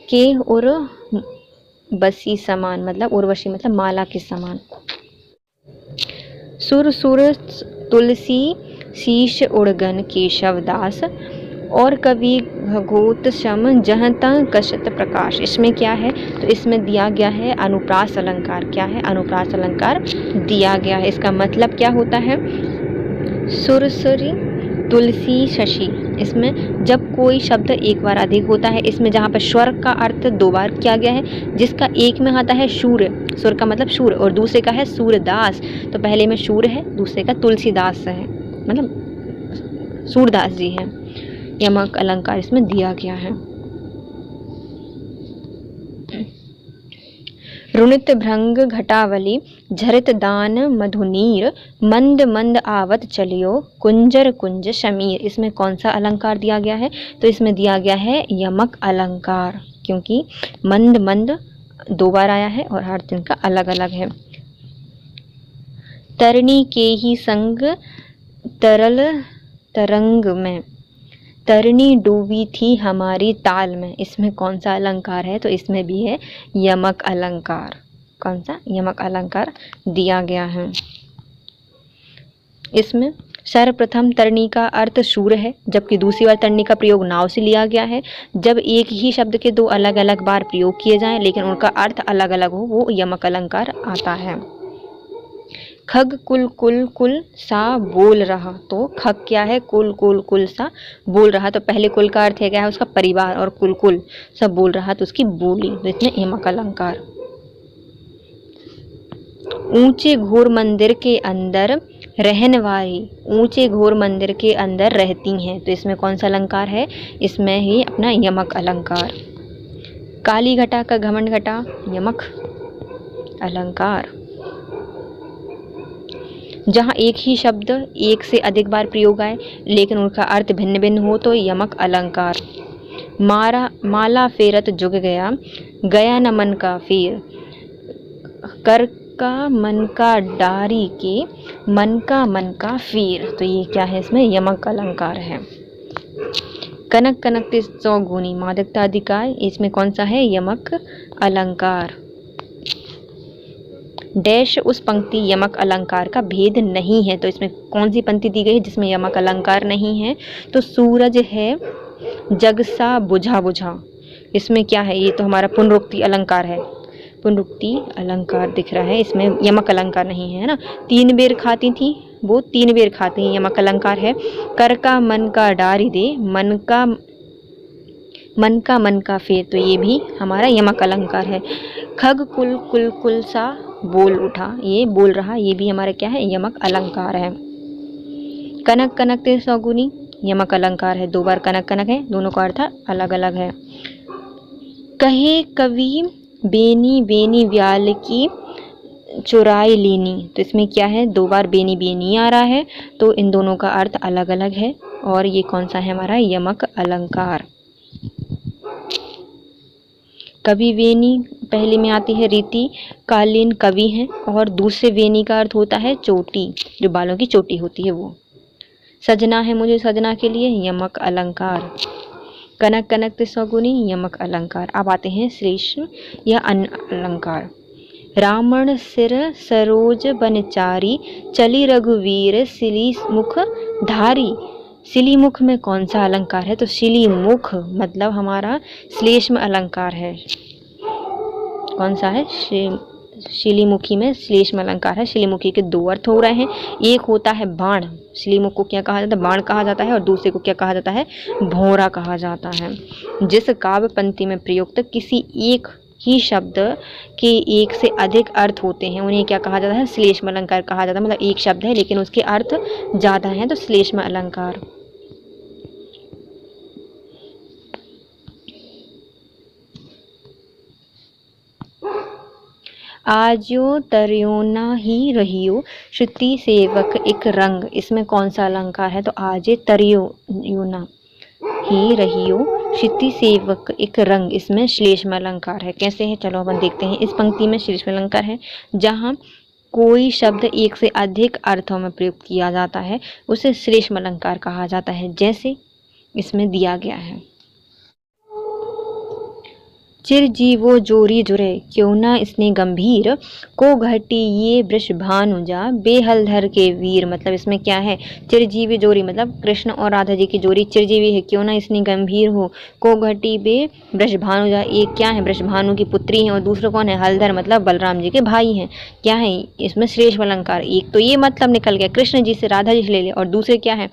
के उर्वशी समान मतलब उर्वशी मतलब माला के समान। सुर सुर तुलसी शीश उड़गन केशव दास, और कवि घोत शम जहाँ तहाँ कशत प्रकाश। इसमें क्या है, तो इसमें दिया गया है अनुप्रास अलंकार। क्या है, अनुप्रास अलंकार दिया गया है। इसका मतलब क्या होता है, सुरसुरी तुलसी शशि, इसमें जब कोई शब्द एक बार अधिक होता है, इसमें जहाँ पर स्वर का अर्थ दो बार किया गया है, जिसका एक में आता है सूर्य, सुर का मतलब सूर्य, और दूसरे का है सूरदास। तो पहले में सूर्य है, दूसरे का तुलसीदास है, मतलब सूरदास जी हैं। यमक अलंकार इसमें दिया गया है। रुणित भृंग घटावली, झरित दान मधुनीर, मंद मंद आवत चलियो, कुंजर कुंज शमीर। इसमें कौन सा अलंकार दिया गया है, तो इसमें दिया गया है यमक अलंकार, क्योंकि मंद मंद दो बार आया है और हर दिन का अलग अलग है। तरनी के ही संग तरल तरंग में, तरनी डूबी थी हमारी ताल में। इसमें कौन सा अलंकार है, तो इसमें भी है यमक अलंकार। कौन सा, यमक अलंकार दिया गया है। इसमें सर्वप्रथम तरनी का अर्थ सूर्य है, जबकि दूसरी बार तरनी का प्रयोग नाव से लिया गया है। जब एक ही शब्द के दो अलग अलग बार प्रयोग किए जाएं लेकिन उनका अर्थ अलग अलग हो, वो यमक अलंकार आता है। खग कुल कुल कुल सा बोल रहा, तो खग क्या है, कुल कुल कुल सा बोल रहा। तो पहले कुल का अर्थ है क्या है, उसका परिवार, और कुल कुल सब बोल रहा तो उसकी बोली, तो इसमें यमक अलंकार। ऊंचे घोर मंदिर के अंदर रहने वाली, ऊंचे घोर मंदिर के अंदर रहती हैं। तो इसमें कौन सा अलंकार है, इसमें ही अपना यमक अलंकार। काली घटा का घमंड घटा, यमक अलंकार। जहाँ एक ही शब्द एक से अधिक बार प्रयोग आए लेकिन उनका अर्थ भिन्न भिन्न हो, तो यमक अलंकार। माला फेरत जुग गया, गया न मन का फेर, कर का मन का डारी के, मन का फेर। तो ये क्या है, इसमें यमक अलंकार है। कनक कनकते सौगुनी, मादकता अधिकार, इसमें कौन सा है, यमक अलंकार। डैश उस पंक्ति यमक अलंकार का भेद नहीं है। तो इसमें कौन सी पंक्ति दी गई है जिसमें यमक अलंकार नहीं है, तो सूरज है जग सा बुझा बुझा। इसमें क्या है, ये तो हमारा पुनरुक्ति अलंकार है, पुनरुक्ति अलंकार दिख रहा है, इसमें यमक अलंकार नहीं है ना। 3 बेर खाती थी, वो 3 बेर खाती हैं, यमक अलंकार है। कर का मन का डारी दे, मन का फेर, तो ये भी हमारा यमक अलंकार है। खग कुल कुल कुल सा बोल उठा, ये बोल रहा, ये भी हमारा क्या है, यमक अलंकार है। कनक कनकते सौगुनी, यमक अलंकार है, 2 बार कनक कनक है, दोनों का अर्थ अलग अलग है। कहे कवि बेनी बेनी व्याल की चुराई लेनी, तो इसमें क्या है, 2 बार बेनी बेनी आ रहा है, तो इन दोनों का अर्थ अलग अलग है, और ये कौन सा है हमारा, यमक अलंकार। कवि वेनी पहले में आती है रीति कालीन कवि हैं, और दूसरे वेनी का अर्थ होता है चोटी, जो बालों की चोटी होती है वो। सजना है मुझे सजना के लिए, यमक अलंकार। कनक कनक सगुनी यमक अलंकार। अब आते हैं श्लेष्म या अन्य अलंकार। रावण सिर सरोज बनचारी, चली रघुवीर सिली मुख धारी। सिली मुख में कौन सा अलंकार है? तो सिली मुख मतलब हमारा श्लेष्म अलंकार है। कौन सा है? शिलीमुखी में श्लेष्म अलंकार है। शिलीमुखी के दो अर्थ हो रहे हैं। एक होता है बाण, शिलीमुख को क्या कहा जाता है? बाण कहा जाता है। और दूसरे को क्या कहा जाता है? भौरा कहा जाता है। जिस काव्य पंक्ति में प्रयुक्त किसी एक ही शब्द के एक से अधिक अर्थ होते हैं उन्हें क्या कहा जाता है? श्लेष्म अलंकार कहा जाता है। मतलब एक शब्द है लेकिन उसके अर्थ ज्यादा हैं तो श्लेष्म अलंकार। आज्यो तरियो ना ही रहियो, श्रुति सेवक एक रंग। इसमें कौन सा अलंकार है? तो आजे तरियो ना ही रहियो, श्रुति सेवक एक रंग। इसमें श्लेष्म अलंकार है। कैसे है? चलो अपन देखते हैं। इस पंक्ति में श्लेष्म अलंकार है जहाँ कोई शब्द एक से अधिक अर्थों में प्रयुक्त किया जाता है उसे श्लेष्म अलंकार कहा जाता है। जैसे इसमें दिया गया है, चिरजीवो जोरी जुरे, क्यों ना इसने गंभीर, को घटी ये वृषभानुजा, बेहलधर के वीर। मतलब इसमें क्या है? चिरजीवी जोरी मतलब कृष्ण और राधा जी की जोड़ी चिरजीवी है, क्यों ना इसने गंभीर हो। को घटी बे वृषभानुजा, एक क्या है? वृषभानु की पुत्री है। और दूसरा कौन है? हलधर मतलब बलराम जी के भाई हैं। क्या है इसमें? श्लेष्म अलंकार। एक तो ये मतलब निकल गया कृष्ण जी से राधा जी से ले लिया, और दूसरे क्या है?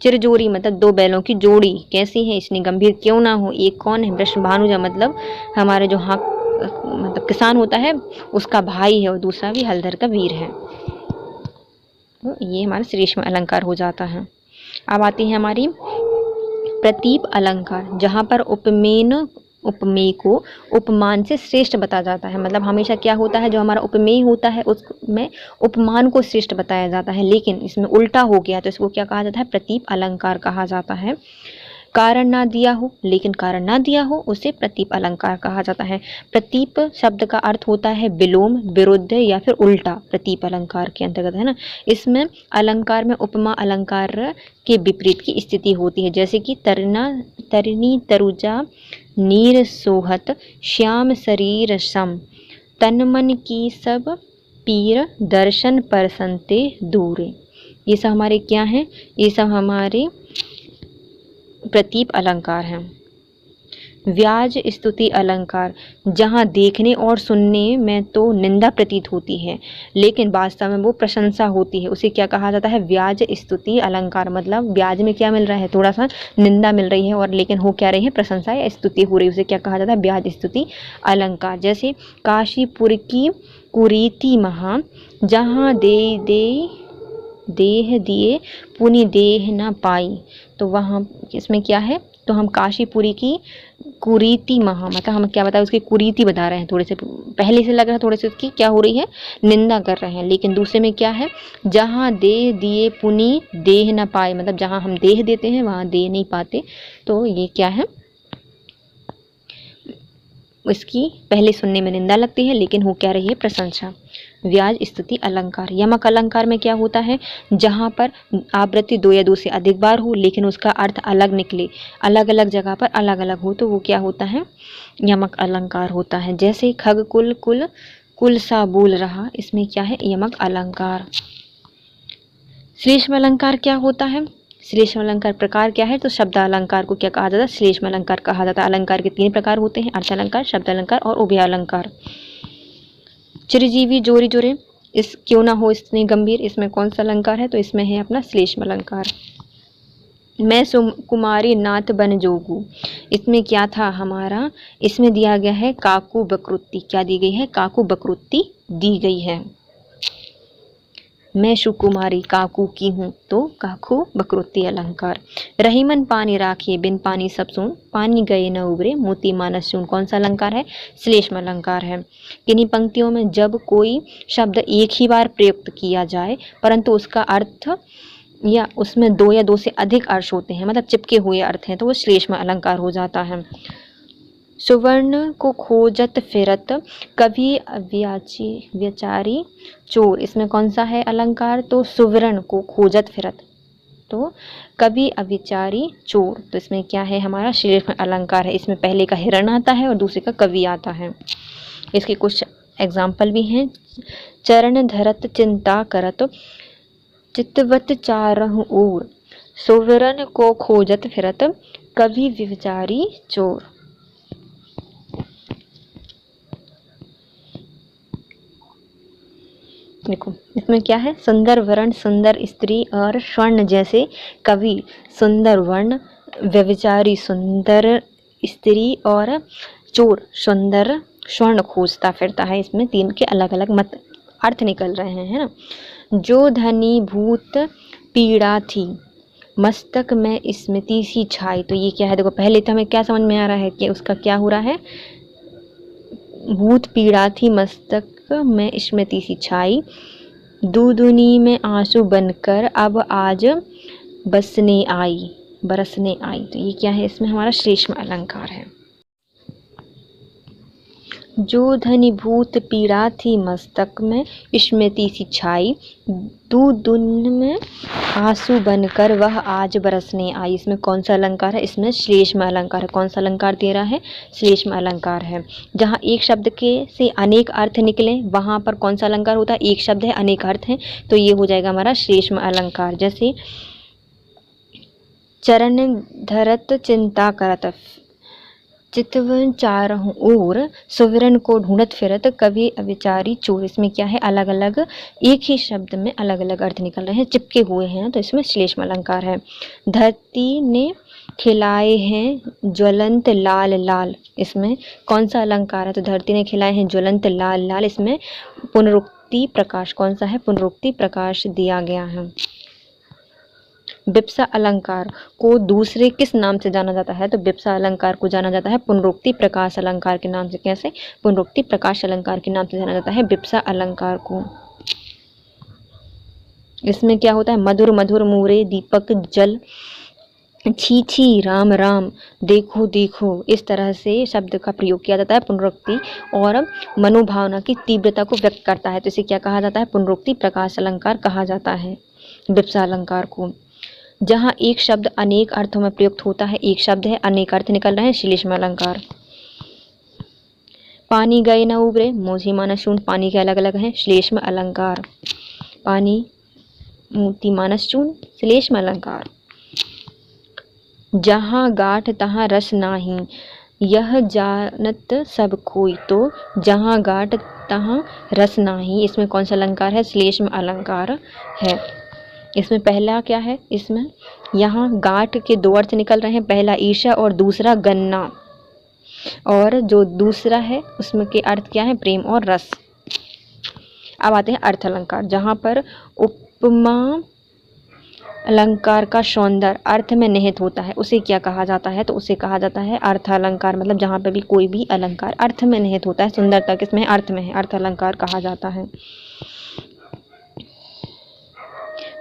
चिरजोरी मतलब दो बैलों की जोड़ी। कैसी है? इसने गंभीर क्यों ना हो। एक कौन है? वृषभानुजा मतलब हमारे जो हाँ मतलब किसान होता है उसका भाई है, और दूसरा भी हलधर का वीर है। तो ये हमारा श्लेष्म अलंकार हो जाता है। अब आती है हमारी प्रतीप अलंकार, जहाँ पर उपमेय को उपमान से श्रेष्ठ बताया जाता है। मतलब हमेशा क्या होता है? जो हमारा उपमेय होता है उसमें उपमान को श्रेष्ठ बताया जाता है, लेकिन इसमें उल्टा हो गया तो इसको क्या कहा जाता है? प्रतीप अलंकार कहा जाता है। कारण ना दिया हो, लेकिन कारण ना दिया हो उसे प्रतीप अलंकार कहा जाता है। प्रतीप शब्द का अर्थ होता है विलोम, विरुद्ध या फिर उल्टा। प्रतीप अलंकार के अंतर्गत है ना। इसमें अलंकार में उपमा अलंकार के विपरीत की स्थिति होती है। जैसे कि तरिणी तरुजा नीर सोहत, श्याम शरीर सम, तन मन की सब पीर, दर्शन परसनते दूरे। ये सब हमारे क्या हैं? ये सब हमारे प्रतीप अलंकार हैं। व्याज स्तुति अलंकार, जहाँ देखने और सुनने में तो निंदा प्रतीत होती है लेकिन वास्तव में वो प्रशंसा होती है, उसे क्या कहा जाता है? व्याज स्तुति अलंकार। मतलब ब्याज में क्या मिल रहा है? थोड़ा सा निंदा मिल रही है, और लेकिन हो क्या रही है? प्रशंसा या स्तुति हो रही है, उसे क्या कहा जाता है? ब्याज स्तुति अलंकार। जैसे काशीपुर की कुरीति महा, जहाँ देह दिए पुनि देह न पाई। तो वहाँ इसमें क्या है? तो हम काशीपुरी की कुरीति महा मतलब हम क्या बताए? उसकी कुरीति बता रहे हैं। थोड़े से पहले से लग रहा है थोड़े से उसकी क्या हो रही है? निंदा कर रहे हैं। लेकिन दूसरे में क्या है? जहाँ देह दिए पुनि देह न पाए, मतलब जहाँ हम देह देते हैं वहाँ देह नहीं पाते। तो ये क्या है? इसकी पहले सुनने में निंदा लगती है लेकिन हो क्या रही है? प्रशंसा। व्याज स्तुति अलंकार। यमक अलंकार में क्या होता है? जहाँ पर आवृत्ति दो या दो से अधिक बार हो लेकिन उसका अर्थ अलग निकले, अलग अलग जगह पर अलग अलग हो, तो वो क्या होता है? यमक अलंकार होता है। जैसे खग कुल कुल कुल सा बोल रहा, इसमें क्या है? यमक अलंकार। श्लेष्म अलंकार क्या होता है? श्लेष्म अलंकार प्रकार क्या है? तो शब्द अलंकार को क्या कहा जाता है? श्लेष्म अलंकार कहा जाता है। अलंकार के तीन प्रकार होते हैं, अर्थ अलंकार, शब्द अलंकार और उभय अलंकार। चिरजीवी जोरी जुरे, इस क्यों ना हो इसने गंभीर, इसमें कौन सा अलंकार है? तो इसमें है अपना श्लेष्म अलंकार। मैं कुमारी नाथ बन जोगू, इसमें क्या था हमारा? इसमें दिया गया है काकू बकृति। क्या दी गई है? काकू बकृति दी गई है। मैं सुकुमारी काकू की हूँ, तो काकू बकृति अलंकार। रहीमन पानी राखिए बिन पानी सब सून, पानी गए न उबरे मोती मानस सून। कौन सा अलंकार है? श्लेष्म अलंकार है। किन्हीं पंक्तियों में जब कोई शब्द एक ही बार प्रयुक्त किया जाए परंतु उसका अर्थ या उसमें दो या दो से अधिक अर्थ होते हैं, मतलब चिपके हुए अर्थ हैं, तो वो श्लेष्म अलंकार हो जाता है। सुवर्ण को खोजत फिरत, कभी व्यचारी चोर, इसमें कौन सा है अलंकार? तो सुवर्ण को खोजत फिरत। तो कवि अविचारी चोर, तो इसमें क्या है हमारा श्लेष्म अलंकार है। इसमें पहले का हिरण आता है और दूसरे का कवि आता है। इसके कुछ एग्जाम्पल भी हैं। चरण धरत चिंता करत, चितवत चारहु ओर, सुवरन को खोजत फिरत, कवि विचारी चोर। देखो इसमें क्या है, सुंदर वर्ण, सुंदर स्त्री और स्वर्ण जैसे कवि, सुंदर वर्ण, व्यभिचारी सुंदर स्त्री और चोर सुंदर स्वर्ण खोजता फिरता है। इसमें तीन के अलग अलग मत अर्थ निकल रहे हैं, है ना। जो धनी भूत पीड़ा थी, मस्तक में स्मृति सी छाई, तो ये क्या है, देखो पहले तो हमें क्या समझ में आ रहा है कि उसका क्या हो रहा है, भूत पीड़ा थी मस्तक में स्मृति सी छाई, दूधुनी में आंसू बनकर अब आज बरसने आई। तो ये क्या है, इसमें हमारा श्लेष्म अलंकार है। जो धनी भूत पीड़ा थी मस्तक में स्मृति सी छाई, दूधुन में आंसू बनकर वह आज बरसने आई। इसमें कौन सा अलंकार है, इसमें श्लेष्म अलंकार है। कौन सा अलंकार दे रहा है, श्लेष्म अलंकार है। जहाँ एक शब्द के से अनेक अर्थ निकले वहाँ पर कौन सा अलंकार होता है, एक शब्द है अनेक अर्थ हैं, तो ये हो जाएगा हमारा श्लेष्म अलंकार। जैसे चरण धरत चिंता करत, चितवन चारहु ओर, सुवरन को ढूंढत फिरत, कवि अविचारी चोर। इसमें क्या है, अलग अलग एक ही शब्द में अलग अलग अर्थ निकल रहे हैं, चिपके हुए हैं, तो इसमें श्लेष्म अलंकार है। धरती ने खिलाए हैं ज्वलंत लाल लाल, इसमें कौन सा अलंकार है, तो धरती ने खिलाए हैं ज्वलंत लाल लाल, इसमें पुनरुक्ति प्रकाश, कौन सा है, पुनरुक्ति प्रकाश दिया गया है। विप्सा अलंकार को दूसरे किस नाम से जाना जाता है, तो विप्सा अलंकार को जाना जाता है पुनरुक्ति प्रकाश अलंकार के नाम से। कैसे, पुनरुक्ति प्रकाश अलंकार के नाम से जाना जाता है विप्सा अलंकार को। इसमें क्या होता है, मधुर मधुर मोरे दीपक जल, छी छी राम राम देखो देखो, इस तरह से शब्द का प्रयोग किया जाता है पुनरुक्ति और मनोभावना की तीव्रता को व्यक्त करता है, तो इसे क्या कहा जाता है, पुनरुक्ति प्रकाश अलंकार कहा जाता है विप्सा अलंकार को। जहाँ एक शब्द अनेक अर्थों में प्रयुक्त होता है, एक शब्द है अनेक अर्थ निकल रहे हैं, श्लेष्म अलंकार। पानी गए न उबरे, मोती मानस चूर्ण, पानी के अलग अलग हैं, श्लेष्म अलंकार। पानी मोती मानस चूर्ण, श्लेष्म अलंकार। जहाँ गाठ तहाँ रस नाही, यह जानत सब कोई, तो जहाँ गाठ तहाँ रस नाही, इसमें कौन सा अलंकार है, श्लेष्म अलंकार है। इसमें पहला क्या है, इसमें यहाँ गाठ के दो अर्थ निकल रहे हैं, पहला ईर्ष्या और दूसरा गन्ना, और जो दूसरा है उसमें के अर्थ क्या है, प्रेम और रस। अब आते हैं अर्थ अलंकार, जहाँ पर उपमा अलंकार का सौंदर्य अर्थ में निहित होता है, उसे क्या कहा जाता है, तो उसे कहा जाता है अर्थ अलंकार। मतलब जहाँ पर भी कोई भी अलंकार अर्थ में निहित होता है, सुंदरता किसमें, अर्थ में है, अर्थ अलंकार कहा जाता है।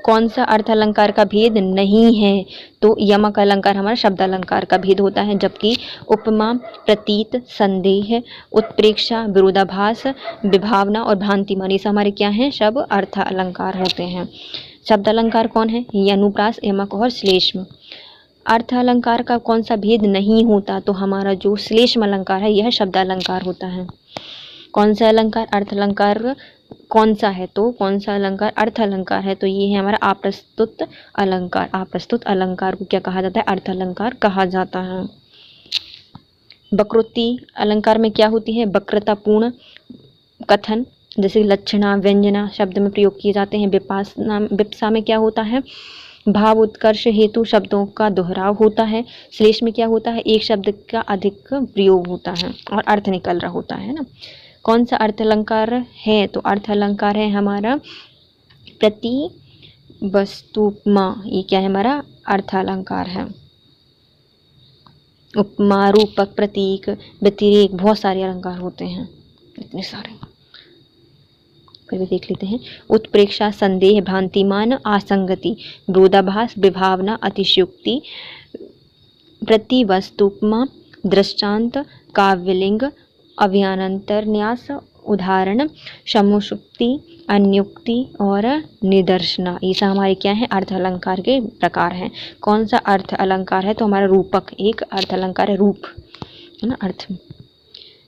कौन सा अर्थ अलंकार का भेद नहीं है, तो यमक अलंकार हमारा शब्द अलंकार का भेद होता है, जबकि उपमा प्रतीत, संदेह, उत्प्रेक्षा, विरोधाभास, विभावना और भ्रांतिमान, ये हमारे क्या हैं, सब अर्थ अलंकार होते हैं। शब्द अलंकार कौन है, ये अनुप्रास, यमक और श्लेष्म। अर्थ अलंकार का कौन सा भेद नहीं होता, तो हमारा जो श्लेष्म अलंकार है यह शब्द अलंकार होता है। कौन सा अलंकार अर्थ अलंकार कौन सा है, तो कौन सा अलंकार अर्थ अलंकार है, तो ये है हमारा अप्रस्तुत अलंकार। अप्रस्तुत अलंकार को क्या कहा जाता है, अर्थ अलंकार कहा जाता है। वक्रोक्ति अलंकार में क्या होती है, वक्रतापूर्ण कथन, जैसे लक्षणा व्यंजना शब्द में प्रयोग किए जाते हैं। विप्सा में क्या होता है, भाव उत्कर्ष हेतु शब्दों का दोहराव होता है। श्लेष में क्या होता है, एक शब्द का अधिक प्रयोग होता है और अर्थ निकल रहा होता है ना। कौन सा अर्थ अलंकार है, तो अर्थ अलंकार है हमारा प्रति वस्तुपमा, ये क्या है हमारा अर्थ अलंकार है। उपमा, रूपक, प्रतीक, व्यतिरेक, बहुत सारे अलंकार होते हैं, इतने सारे, फिर भी देख लेते हैं। उत्प्रेक्षा, संदेह, भ्रांतिमान, आसंगति, विरोधाभास, विभावना, अतिशयोक्ति, प्रतिवस्तुपमा, दृष्टांत, काव्यलिंग, अभियानांतर न्यास, उदाहरण, समुक्ति, अन्युक्ति और निदर्शना, ये सब हमारे क्या है अर्थ अलंकार के प्रकार हैं। कौन सा अर्थ अलंकार है? तो हमारा रूपक एक अर्थ अलंकार है, रूप है ना, अर्थ।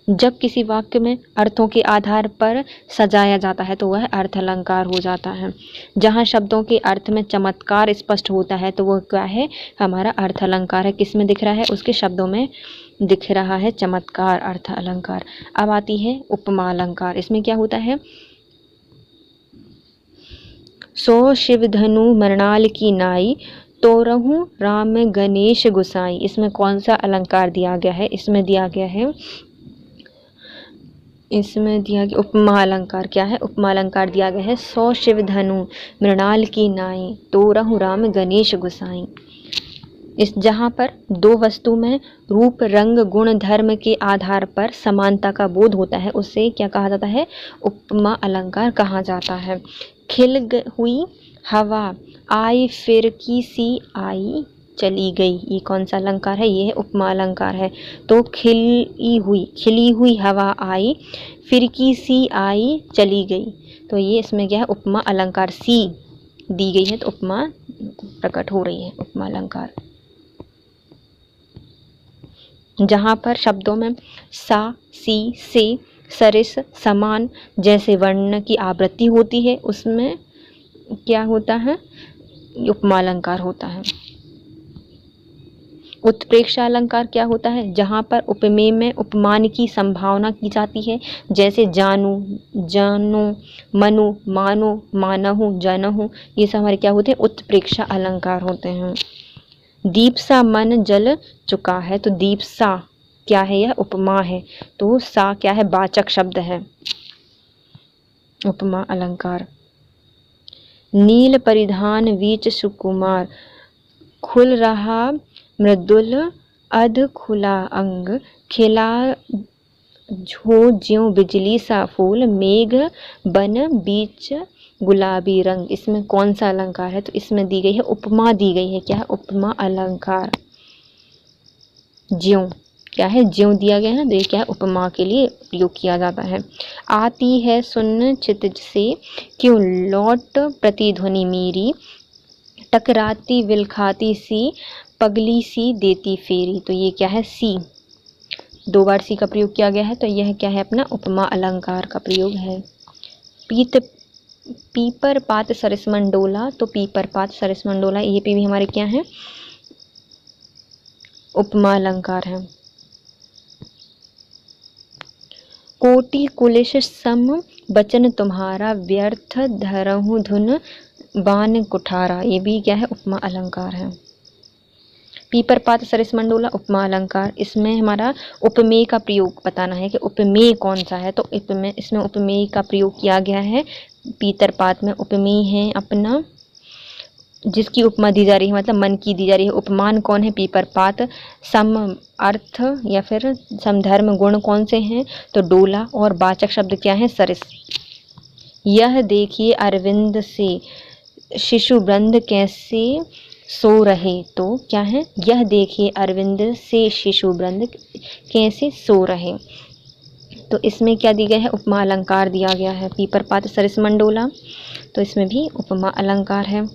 जब किसी वाक्य में अर्थों के आधार पर सजाया जाता है तो वह अर्थ अलंकार हो जाता है। जहाँ शब्दों के अर्थ में चमत्कार स्पष्ट होता है तो वह क्या है? हमारा अर्थ अलंकार है। किस में दिख रहा है? उसके शब्दों में दिख रहा है चमत्कार, अर्थ अलंकार। अब आती है उपमा अलंकार। इसमें क्या होता है? सो शिव धनु मृणाल की नाई, तोरहु राम गणेश गुसाई। इसमें कौन सा अलंकार दिया गया है? इसमें दिया गया उपमा अलंकार। क्या है? उपमा अलंकार दिया गया है। सौ शिव धनु मृणाल की नाई, तोरहु राम गणेश गुसाई। इस जहाँ पर दो वस्तु में रूप, रंग, गुण, धर्म के आधार पर समानता का बोध होता है उसे क्या कहा जाता है? उपमा अलंकार कहा जाता है। खिल हुई हवा आई फिर की सी आई चली गई, ये कौन सा अलंकार है? ये है उपमा अलंकार है। तो खिली हुई हवा आई, फिर की सी आई चली गई, तो ये इसमें क्या है? उपमा अलंकार। सी दी गई है तो उपमा प्रकट हो रही है, उपमा अलंकार। जहाँ पर शब्दों में सा, सी, से, सरिस, समान जैसे वर्ण की आवृत्ति होती है उसमें क्या होता है? उपमा अलंकार होता है। उत्प्रेक्षा अलंकार क्या होता है? जहाँ पर उपमेय में उपमान की संभावना की जाती है, जैसे जानू, जानो, मनु, मानो, मानहु, जनहु, ये सब हमारे क्या होते हैं? उत्प्रेक्षा अलंकार होते हैं। दीप सा मन जल चुका है, तो दीप सा क्या है? यह उपमा है, तो सा क्या है? वाचक शब्द है, उपमा अलंकार। नील परिधान वीच सुकुमार, खुल रहा मृदुल अध खुला अंग, खिला झो ज्यों बिजली सा फूल, मेघ बन बीच गुलाबी रंग। इसमें कौन सा अलंकार है? तो इसमें दी गई है उपमा, दी गई है। क्या है? उपमा अलंकार। ज्यों क्या है? ज्यों दिया गया है ना, तो ये क्या है? उपमा के लिए प्रयोग किया जाता है। आती है सुन चित से, क्यों लौट प्रतिध्वनि मेरी, टकराती विलखाती सी, पगली सी देती फेरी, तो ये क्या है? सी, दो बार सी का प्रयोग किया गया है, तो यह क्या है? अपना उपमा अलंकार का प्रयोग है। पीपर पात सरिस मंडोला, तो पीपर पात सरिस मंडोला ये भी हमारे क्या है? उपमा अलंकार है। कोटि कुलिश सम बचन तुम्हारा, व्यर्थ धरहु धुन बान कुठारा, ये भी क्या है? उपमा अलंकार है। पीपर पात सरिस मंडोला उपमा अलंकार। इसमें हमारा उपमेय का प्रयोग बताना है कि उपमेय कौन सा है, तो इसमें उपमेय का प्रयोग किया गया है। पीतर पात में उपमेय है अपना, जिसकी उपमा दी जा रही है, मतलब मन की दी जा रही है। उपमान कौन है? पीपर पात। सम अर्थ या फिर समधर्म गुण कौन से हैं? तो डोला, और वाचक शब्द क्या है? सरिस। यह देखिए अरविंद से शिशु वृंद कैसे सो रहे, तो क्या है? यह देखिए अरविंद से शिशु वृंद कैसे सो रहे, तो इसमें क्या दी गई है? उपमा अलंकार दिया गया है। पीपर पात सरिस मंडोला, तो इसमें भी उपमा अलंकार है।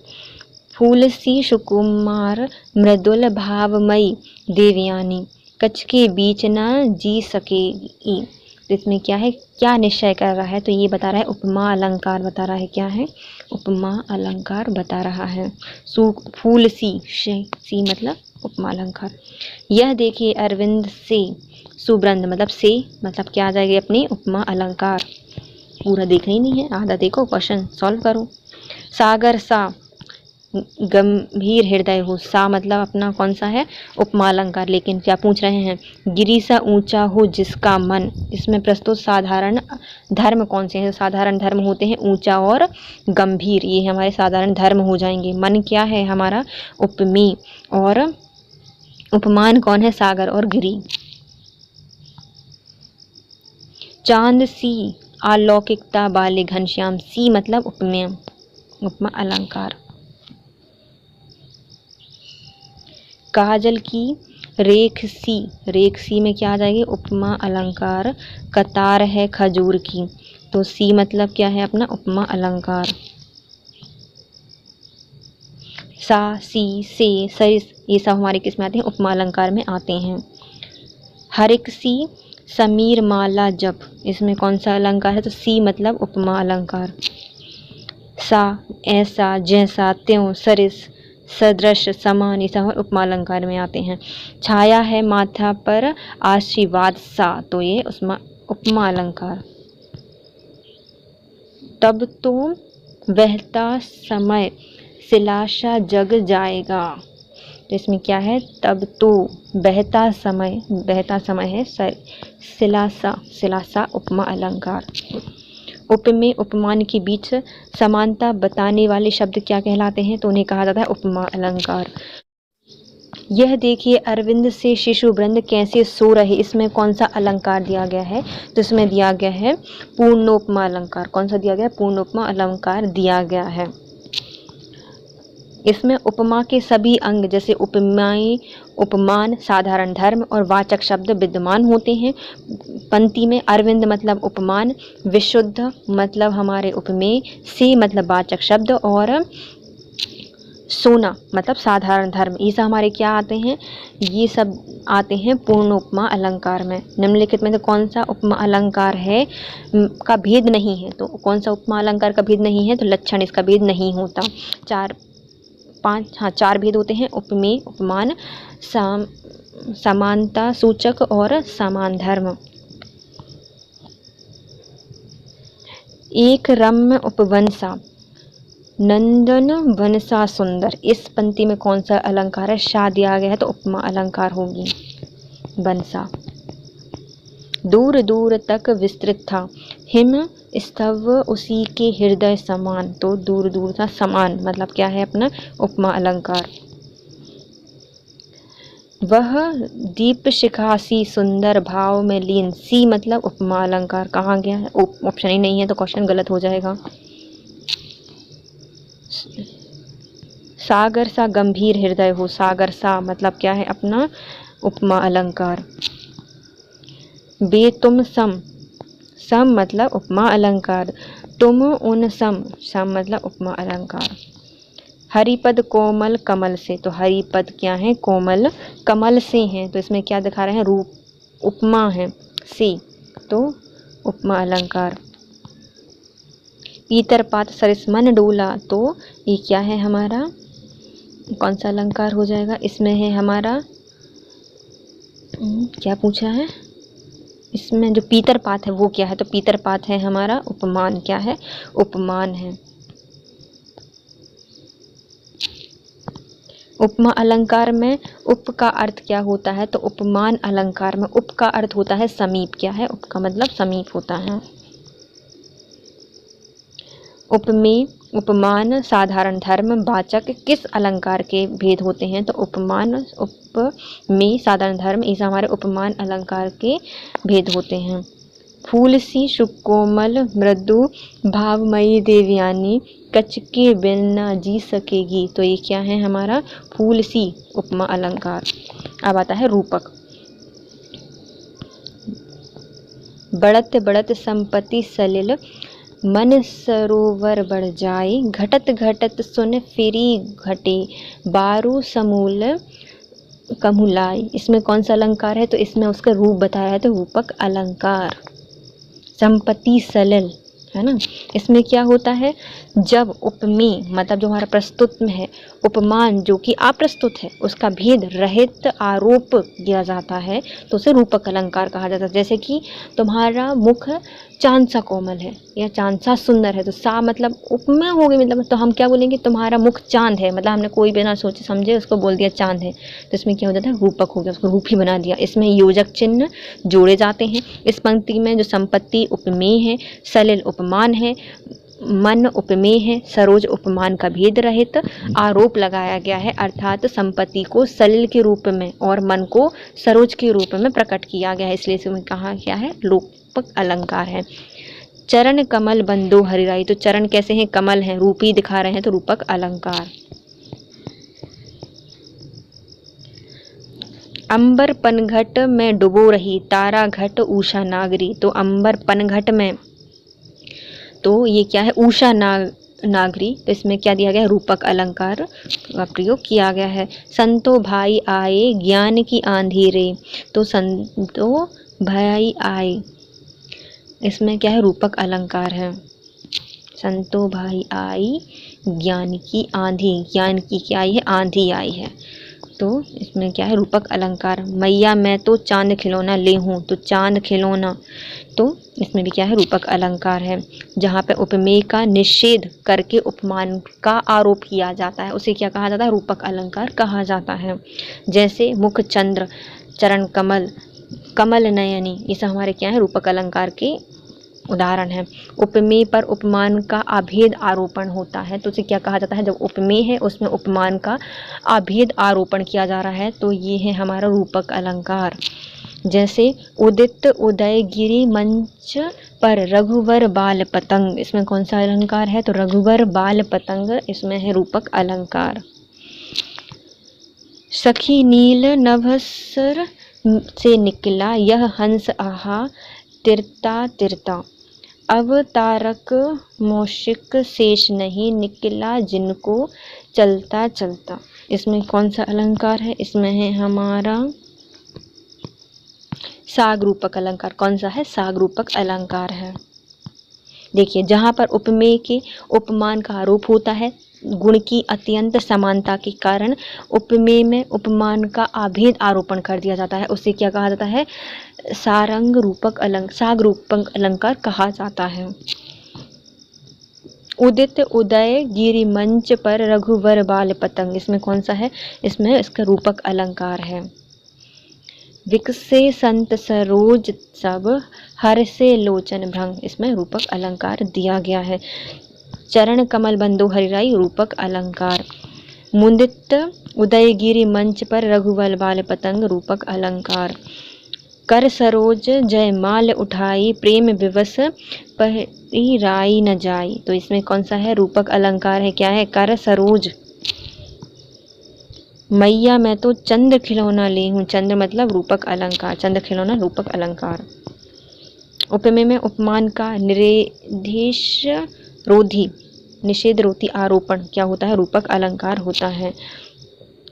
फूल सी सुकुमार मृदुल भावमयी देवयानी, कच्छ के बीच न जी सकेगी, तो इसमें क्या है? क्या निश्चय कर रहा है? तो ये बता रहा है उपमा अलंकार बता रहा है। क्या है? उपमा अलंकार बता रहा है। फूल सी मतलब उपमा अलंकार। यह देखिए अरविंद से सुवृंद मतलब से, मतलब क्या आ जाएगी अपनी? उपमा अलंकार। पूरा देखना ही नहीं है, आधा देखो, क्वेश्चन सॉल्व करो। सागर सा गंभीर हृदय हो, सा मतलब अपना कौन सा है? उपमा अलंकार। लेकिन क्या पूछ रहे हैं? गिरी सा ऊंचा हो जिसका मन, इसमें प्रस्तुत साधारण धर्म कौन से हैं? साधारण धर्म होते हैं ऊंचा और गंभीर, ये हमारे साधारण धर्म हो जाएंगे। मन क्या है हमारा? उपमेय, और उपमान कौन है? सागर और गिरी। चांद सी अलौकिकता वाले घनश्याम, सी मतलब उपमेय, उपमा अलंकार। काजल की रेखसी, रेखसी में क्या आ जाएगी, उपमा अलंकार। कतार है खजूर की, तो सी मतलब क्या है अपना उपमा अलंकार। सा, सी, से, सरिस, ये सब हमारे किस में आते हैं, उपमा अलंकार में आते हैं। हरिकसी, समीर माला जप, इसमें कौन सा अलंकार है, तो सी मतलब उपमा अलंकार। सा, ऐसा, जैसा, त्यों, सरिस, सदृश, समान, ये सब उपमा अलंकार में आते हैं। छाया है माथा पर आशीर्वाद सा, तो ये उपमा अलंकार। तब तो बहता समय सिलासा जग जाएगा, तो इसमें क्या है, तब तो बहता समय, बहता समय है सिलासा, सिलासा उपमा अलंकार। उपमेय उपमान के बीच समानता बताने वाले शब्द क्या कहलाते हैं, तो उन्हें कहा जाता है उपमा अलंकार। यह देखिए अरविंद से शिशु वृंद कैसे सो रहे, इसमें कौन सा अलंकार दिया गया है, तो इसमें दिया गया है पूर्णोपमा अलंकार। कौन सा दिया गया है, पूर्णोपमा अलंकार दिया गया है। इसमें उपमा के सभी अंग जैसे उपमेय, उपमान, साधारण धर्म और वाचक शब्द विद्यमान होते हैं। पंक्ति में अरविंद मतलब उपमान, विशुद्ध मतलब हमारे उपमेय, से मतलब वाचक शब्द और सोना मतलब साधारण धर्म, ये सब हमारे क्या आते हैं, ये सब आते हैं पूर्ण उपमा अलंकार में। निम्नलिखित में तो कौन सा उपमा अलंकार है का भेद नहीं है, तो कौन सा उपमा अलंकार का भेद नहीं है, तो लक्षण इसका भेद नहीं होता। चार भेद होते हैं, उपमेय, उपमान, समानता सूचक और समान धर्म। एक रम्य उपवंसा नंदन वनसा सुंदर, इस पंक्ति में कौन सा अलंकार है, शा दिया गया है, तो उपमा अलंकार होगी वनसा। दूर दूर तक विस्तृत था हिम स्तव उसी के हृदय समान, तो दूर दूर था समान मतलब क्या है अपना उपमा अलंकार। वह दीप शिखासी सुंदर भाव में लीन, सी मतलब उपमा अलंकार। कहाँ गया है, ऑप्शन ही नहीं है तो क्वेश्चन गलत हो जाएगा। सागर सा गंभीर हृदय हो, सागर सा मतलब क्या है अपना उपमा अलंकार। बे तुम सम, सम मतलब उपमा अलंकार। तुम उन सम, सम मतलब उपमा अलंकार। हरिपद कोमल कमल से, तो हरिपद क्या है, कोमल कमल से हैं, तो इसमें क्या दिखा रहे हैं, रूप उपमा है से, तो उपमा अलंकार। पीतर पात सरिस मन डोला, तो ये क्या है हमारा, कौन सा अलंकार हो जाएगा, इसमें है हमारा क्या पूछा है, इसमें जो पीतर पात है वो क्या है, तो पीतर पात है हमारा उपमान, क्या है उपमान है। उपमा अलंकार में उप का अर्थ क्या होता है, तो उपमान अलंकार में उप का अर्थ होता है समीप, क्या है उप का मतलब समीप होता है। उपमेय, उपमान, साधारण धर्म, वाचक किस अलंकार के भेद होते हैं, तो उपमान, उपमेय, साधारण धर्म, ये हमारे उपमान अलंकार के भेद होते हैं। फूल सी सुकोमल मृदु भावमयी देवयानी कचके बिन ना जी सकेगी, तो ये क्या है हमारा फूल सी उपमा अलंकार। अब आता है रूपक। बढ़त बढ़त संपत्ति सलिल मन सरोवर बढ़ जाए, घटत घटत सुन फिरी घटे बारू समूल कमुलाई, इसमें कौन सा अलंकार है, तो इसमें उसका रूप बताया है, तो रूपक अलंकार। संपत्ति सलिल है ना, इसमें क्या होता है, जब उपमेय मतलब जो हमारा प्रस्तुत में है, उपमान जो कि अप्रस्तुत है, उसका भेद रहित आरोप किया जाता है, तो उसे रूपक अलंकार कहा जाता है। जैसे कि तुम्हारा मुख चांद सा कोमल है या चांद सा सुंदर है, तो सा मतलब उपमा हो गई, मतलब तो हम क्या बोलेंगे, तुम्हारा मुख चांद है, मतलब हमने कोई बिना सोचे समझे उसको बोल दिया चांद है, तो इसमें क्या हो जाता है, रूपक हो गया, उसको रूप ही बना दिया। इसमें योजक चिन्ह जोड़े जाते हैं। इस पंक्ति में जो संपत्ति उपमेय है, सलिल उपमान है, मन उपमेय है, सरोज उपमान का भेद रहित आरोप लगाया गया है, अर्थात संपत्ति को सलिल के रूप में और मन को सरोज के रूप में प्रकट किया गया है, इसलिए इसमें कहा गया है रूपक अलंकार है। चरण कमल बंदो हरिराई, तो चरण कैसे हैं, कमल हैं, रूप ही दिखा रहे हैं, तो रूपक अलंकार। अंबर पनघट में डुबो रही तारा घट उषा नागरी। तो अंबर पनघट में, तो ये क्या है, उषा नागरी। तो इसमें क्या दिया गया है, रूपक अलंकार का प्रयोग किया गया है। संतो भाई आए ज्ञान की आंधी रे। तो संतो भाई आए, इसमें क्या है, रूपक अलंकार है। संतो भाई आई ज्ञान की आंधी, ज्ञान की क्या आई है, आंधी आई है। तो इसमें क्या है, रूपक अलंकार। मैया मैं तो चांद खिलौना ले हूँ। तो चांद खिलौना, तो इसमें भी क्या है, रूपक अलंकार है। जहाँ पे उपमेय का निषेध करके उपमान का आरोप किया जाता है उसे क्या कहा जाता है, रूपक अलंकार कहा जाता है। जैसे मुख चंद्र, चरण कमल, कमल नयनी, ये सब हमारे क्या है, रूपक अलंकार के उदाहरण है। उपमेय पर उपमान का अभेद आरोपण होता है तो उसे क्या कहा जाता है, जब उपमेय है उसमें उपमान का अभेद आरोपण किया जा रहा है तो ये है हमारा रूपक अलंकार। जैसे उदित उदयगिरि मंच पर रघुवर बाल पतंग, इसमें कौन सा अलंकार है, तो रघुवर बाल पतंग, इसमें है रूपक अलंकार। सखी नील नभस्सर से निकला यह हंस आहा तिरता तिरता। अवतारक मौशिक शेष नहीं निकला जिनको चलता चलता। इसमें कौन सा अलंकार है, इसमें है हमारा साग रूपक अलंकार। कौन सा है, साग रूपक अलंकार है। देखिए, जहाँ पर उपमेय के उपमान का आरोप होता है, गुण की अत्यंत समानता के कारण उपमेय में उपमान का अभेद आरोपण कर दिया जाता है, उसे क्या कहा जाता है, सारंग रूपक साग रूपक अलंकार कहा जाता है। उदित उदय गिरि मंच पर रघुवर बाल पतंग, इसमें कौन सा है, इसमें इसका रूपक अलंकार है। विकसे संत सरोज सब हर से लोचन भ्रंग, इसमें रूपक अलंकार दिया गया है। चरण कमल बंधु हरिराई, रूपक अलंकार। मुदित उदयगिरि मंच पर रघुवर बाल पतंग, रूपक अलंकार। कर सरोज जयमाल उठाई प्रेम विवश पहिराई न जाई, तो इसमें कौन सा है, रूपक अलंकार है, क्या है, कर सरोज। मैया मैं तो चंद्र खिलौना ली हूँ, चंद्र मतलब रूपक अलंकार, चंद्र खिलौना रूपक अलंकार। उपमेय में उपमान का निषेध रोधी आरोपण क्या होता है, रूपक अलंकार होता है।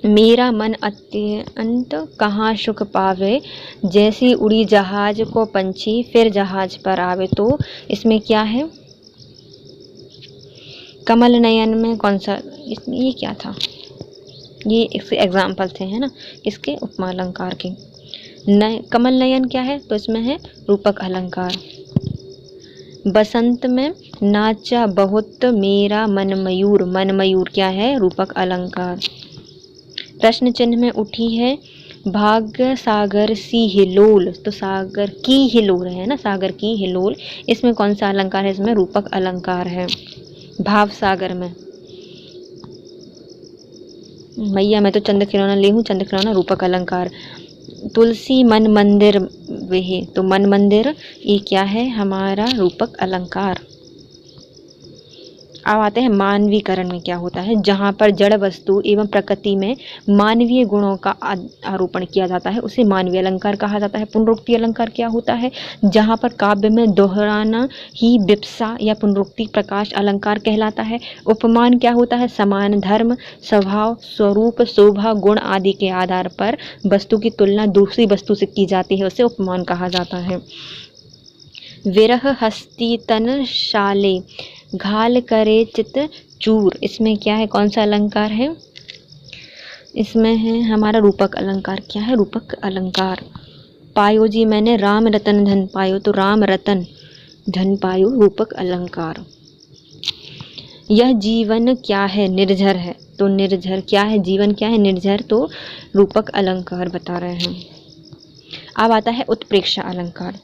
मेरा मन अत्यंत कहाँ सुख पावे जैसी उड़ी जहाज को पंछी फिर जहाज पर आवे, तो इसमें क्या है, कमल नयन में कौन सा, ये क्या था, ये इसके एग्जाम्पल थे, है ना, इसके उपमा अलंकार के। कमल नयन क्या है, तो इसमें है रूपक अलंकार। बसंत में नाचा बहुत मेरा मन मयूर, मन मयूर क्या है, रूपक अलंकार। प्रश्न चिन्ह में उठी है भाग्य सागर सी हिलोल, तो सागर की हिलोल है ना, सागर की हिलोल, इसमें कौन सा अलंकार है, इसमें रूपक अलंकार है। भाव सागर में मैया मैं तो चंद्र खिलौना ली हूँ, चंद्र खिलौना रूपक अलंकार। तुलसी मन मंदिर वेहे, तो मन मंदिर ये क्या है, हमारा रूपक अलंकार। अब आते हैं मानवीकरण में क्या होता है, जहाँ पर जड़ वस्तु एवं प्रकृति में मानवीय गुणों का आरोपण किया जाता है उसे मानवीय अलंकार कहा जाता है। पुनरुक्ति अलंकार क्या होता है, जहाँ पर काव्य में दोहराना ही विप्सा या पुनरुक्ति प्रकाश अलंकार कहलाता है। उपमान क्या होता है, समान धर्म स्वभाव स्वरूप शोभा गुण आदि के आधार पर वस्तु की तुलना दूसरी वस्तु से की जाती है, उसे उपमान कहा जाता है। विरह हस्ती तन शाले घाल करे चित चूर, इसमें क्या है, कौन सा अलंकार है, इसमें है हमारा रूपक अलंकार, क्या है, रूपक अलंकार। पायो जी मैंने राम रतन धन पायो, तो राम रतन धन पायो रूपक अलंकार। यह जीवन क्या है, निर्झर है, तो निर्झर क्या है, जीवन क्या है, निर्झर, तो रूपक अलंकार बता रहे हैं। अब आता है उत्प्रेक्षा अलंकार।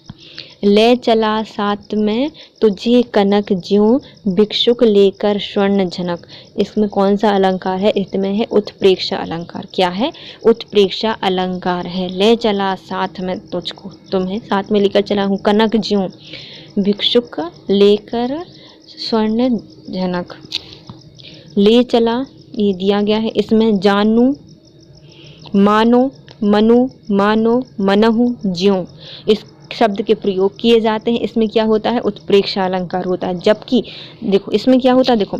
ले चला साथ में तुझे कनक ज्यों भिक्षुक लेकर स्वर्ण झनक, इसमें कौन सा अलंकार है, इसमें है उत्प्रेक्षा अलंकार, क्या है, उत्प्रेक्षा अलंकार है। ले चला साथ में तुझको, तुम्हें साथ में लेकर चला हूँ, कनक ज्यों भिक्षुक लेकर स्वर्ण झनक। ले चला ये दिया गया है, इसमें जानू मानो मनु, मानो, मनहु, ज्यों इस शब्द के प्रयोग किए जाते हैं। इसमें क्या होता है, उत्प्रेक्षा अलंकार होता है। जबकि देखो इसमें क्या होता है, देखो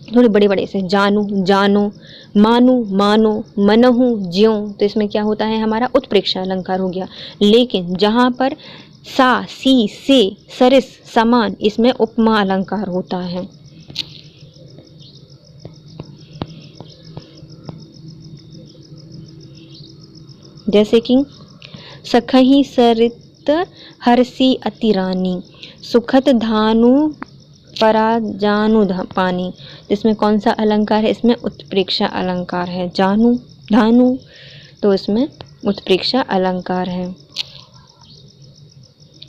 थोड़े बड़े बड़े से, जानू, जानो, मानो, मानो, मनहु, ज्यों, तो इसमें क्या होता है हमारा उत्प्रेक्षा अलंकार हो गया। लेकिन जहाँ पर सा, सी, से, सरिस, समान, इसमें उपमा अलंकार होता है। जैसे कि सखहि सरित हरसी अति रानी, सुखत धानु परा जानु पानी, इसमें कौन सा अलंकार है, इसमें उत्प्रेक्षा अलंकार है। जानु, धानु, तो इसमें उत्प्रेक्षा अलंकार है।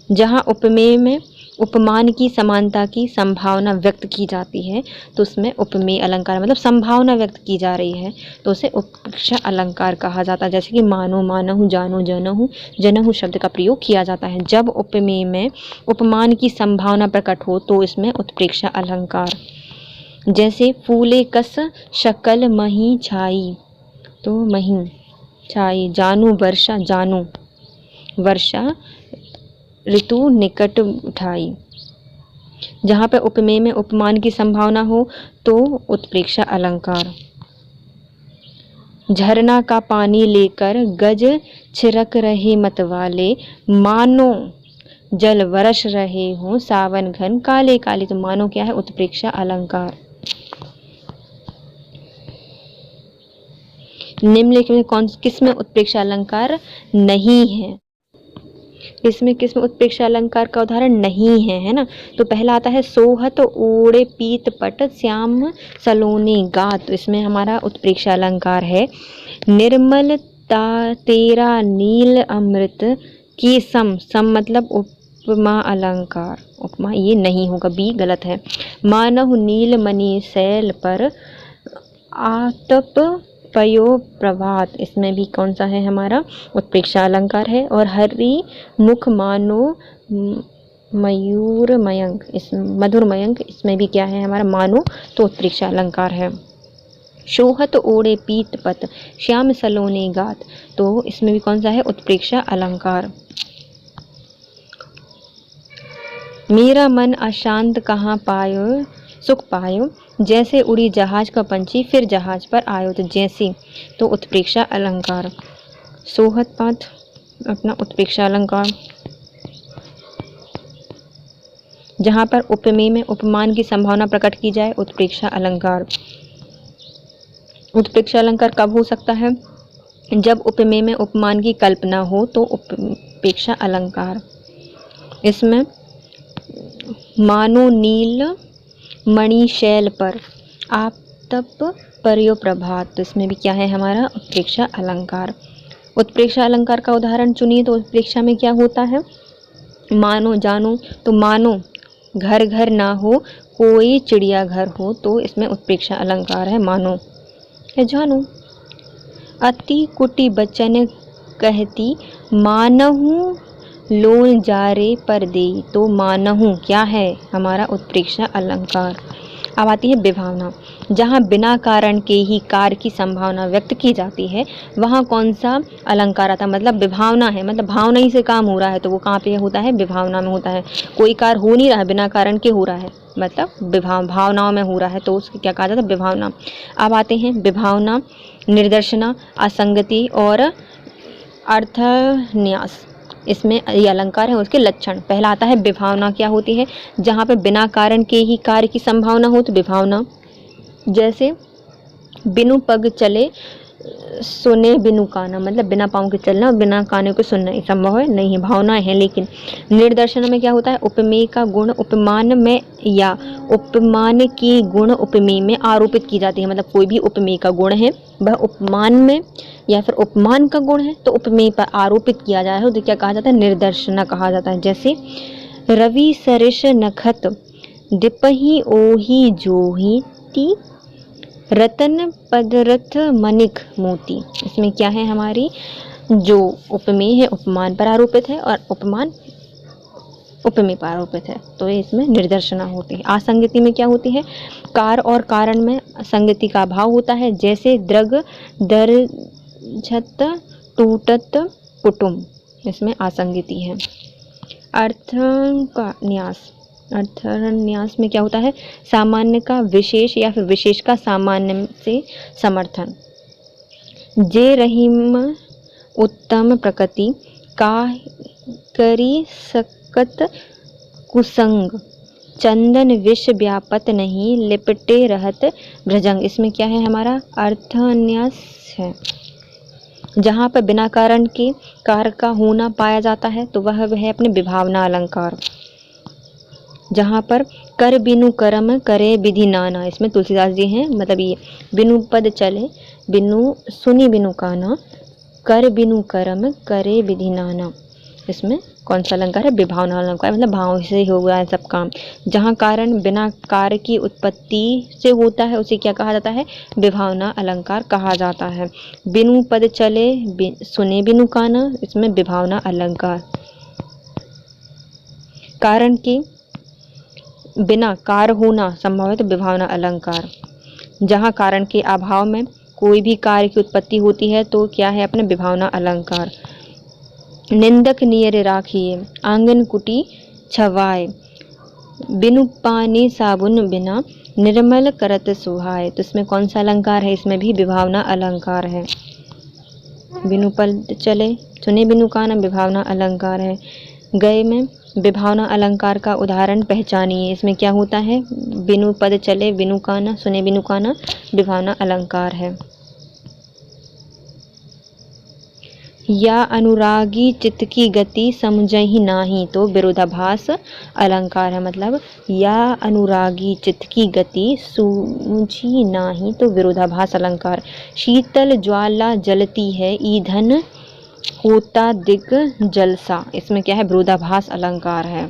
जहाँ उपमेय में उपमान की समानता की संभावना व्यक्त की जाती है तो उसमें उपमेय अलंकार, मतलब संभावना व्यक्त की जा रही है तो उसे उत्प्रेक्षा अलंकार कहा जाता है। जैसे कि मानो, मानहु, जानो, जनहु, जनहु शब्द का प्रयोग किया जाता है। जब उपमेय में उपमान की संभावना प्रकट हो तो इसमें उत्प्रेक्षा अलंकार। जैसे फूले कस शकल मही छाई, तो मही छाई, जानू वर्षा, जानू वर्षा ऋतु निकट उठाई। जहाँ पे उपमेय में उपमान की संभावना हो तो उत्प्रेक्षा अलंकार। झरना का पानी लेकर गज छिड़क रहे मतवाले, मानो जल वर्ष रहे हो सावन घन काले काले, तो मानो क्या है, उत्प्रेक्षा अलंकार। निम्नलिखित में किसमें उत्प्रेक्षा अलंकार नहीं है, इसमें किसमें उत्प्रेक्षा अलंकार का उदाहरण नहीं है, है ना। तो पहला आता है सोहत ओढ़े पीत पट श्याम सलोने गात, तो इसमें हमारा उत्प्रेक्षा अलंकार है। निर्मल तेरा नील अमृत की सम मतलब उपमा अलंकार, उपमा ये नहीं होगा, बी गलत है। मानव नील मणि शैल पर आतप पयो प्रभात, इसमें भी कौन सा है हमारा, उत्प्रेक्षा अलंकार है। और हरि मुख मानो मयूर मयंक, इस मधुर मयंक, इसमें भी क्या है हमारा, मानो, तो उत्प्रेक्षा अलंकार है। शोहत ओढ़े पीत पत श्याम सलोने गात, तो इसमें भी कौन सा है, उत्प्रेक्षा अलंकार। मेरा मन अशांत कहाँ पायो सुख पायो, जैसे उड़ी जहाज का पंछी फिर जहाज पर आयो, तो जैसे, तो उत्प्रेक्षा अलंकार। सोहत पात अपना उत्प्रेक्षा अलंकार। जहाँ पर उपमेय में उपमान की संभावना प्रकट की जाए, उत्प्रेक्षा अलंकार। उत्प्रेक्षा अलंकार कब हो सकता है, जब उपमेय में उपमान की कल्पना हो तो उत्प्रेक्षा अलंकार। इसमें मानो नील मणि शैल पर आतप पर्यो प्रभात, तो इसमें भी क्या है हमारा, उत्प्रेक्षा अलंकार। उत्प्रेक्षा अलंकार का उदाहरण चुनिए, तो उत्प्रेक्षा में क्या होता है, मानो, जानो, तो मानो घर घर ना हो कोई चिड़िया घर हो, तो इसमें उत्प्रेक्षा अलंकार है, मानो या जानो। अति कुटी बचन कहती मानहु लोन जारे पर दे, तो मानहु क्या है हमारा, उत्प्रेक्षा अलंकार। अब आती है विभावना। जहाँ बिना कारण के ही कार्य की संभावना व्यक्त की जाती है वहाँ कौन सा अलंकार आता है, मतलब विभावना है, मतलब भावना ही से काम हो रहा है तो वो कहाँ पे होता है, विभावना में होता है। कोई कार्य हो नहीं रहा है, बिना कारण के हो रहा है, मतलब भावनाओं में हो रहा है, तो उसको क्या कहा जाता है, विभावना। अब आते हैं विभावना, निर्देशना, असंगति और अर्थन्यास। इसमें ये अलंकार है, उसके लक्षण। पहला आता है विभावना, क्या होती है, जहाँ पे बिना कारण के ही कार्य की संभावना हो तो विभावना। जैसे बिनु पग चले सुने बिनु काना, मतलब बिना पाँव के चलना और बिना कानों के सुनना संभव है नहीं, भावनाएं हैं। लेकिन निर्दर्शन में क्या होता है, उपमेय का गुण उपमान में या उपमान की गुण उपमेय में आरोपित की जाती है, मतलब कोई भी उपमेय का गुण है वह उपमान में या फिर उपमान का गुण है तो उपमेय पर आरोपित किया जा रहा है तो क्या कहा जाता है, निर्दर्शना कहा जाता है। जैसे रवि सरिष नखत दिपहि ओहि जोहि ती रतन पदरथ मनिक मोती। इसमें क्या है, हमारी जो उपमेय है उपमान पर आरोपित है और उपमान उपमेय पर आरोपित है, तो इसमें निर्दर्शना होती है। असंगति में क्या होती है, कार और कारण में संगति का अभाव होता है। जैसे द्रग दर्जत टूटत कुटुम, इसमें आसंगिति है। अर्थ का न्यास, अर्थन्यास में क्या होता है, सामान्य का विशेष या फिर विशेष का सामान्य से समर्थन। जे रहीम उत्तम प्रकृति का करी सकत कुसंग, चंदन विष व्यापत नहीं लिपटे रहत भ्रजंग, इसमें क्या है हमारा अर्थन्यास है। जहाँ पर बिना कारण के कार का होना पाया जाता है तो वह है अपने विभावना अलंकार। जहाँ पर कर बिनु कर्म करे विधि नाना, इसमें तुलसीदास जी हैं, मतलब ये बिनु पद चले बिनु सुनी बिनु काना, कर बिनु कर्म करे विधि नाना, इसमें कौन सा अलंकार है, विभावना अलंकार, मतलब भाव से हो गया है सब काम। जहाँ कारण बिना कार्य की उत्पत्ति से होता है उसे क्या कहा जाता है, विभावना अलंकार कहा जाता है। बिनु पद चले सुने बिनु काना, इसमें विभावना अलंकार। कारण के बिना कार्य होना संभव है तो विभावना अलंकार। जहाँ कारण के अभाव में कोई भी कार्य की उत्पत्ति होती है तो क्या है अपने विभावना अलंकार। निंदक नियर राखिए आंगन कुटी छवाए, बिनु पानी साबुन बिना निर्मल करत सुहाए, तो इसमें कौन सा अलंकार है, इसमें भी विभावना अलंकार है। बिनु पद चले सुने बिनु काना, विभावना अलंकार है। गए में विभावना अलंकार का उदाहरण पहचानिए, इसमें क्या होता है, बिनु पद चले बिनु काना सुने बिनु काना, विभावना अलंकार है। या अनुरागी चित्त की गति समझहि नाही, तो विरोधाभास अलंकार है। मतलब या अनुरागी चित्त की गति सूझी नाही तो विरोधाभास अलंकार। शीतल ज्वाला जलती है ईंधन होता दिग जलसा, इसमें क्या है विरोधाभास अलंकार है।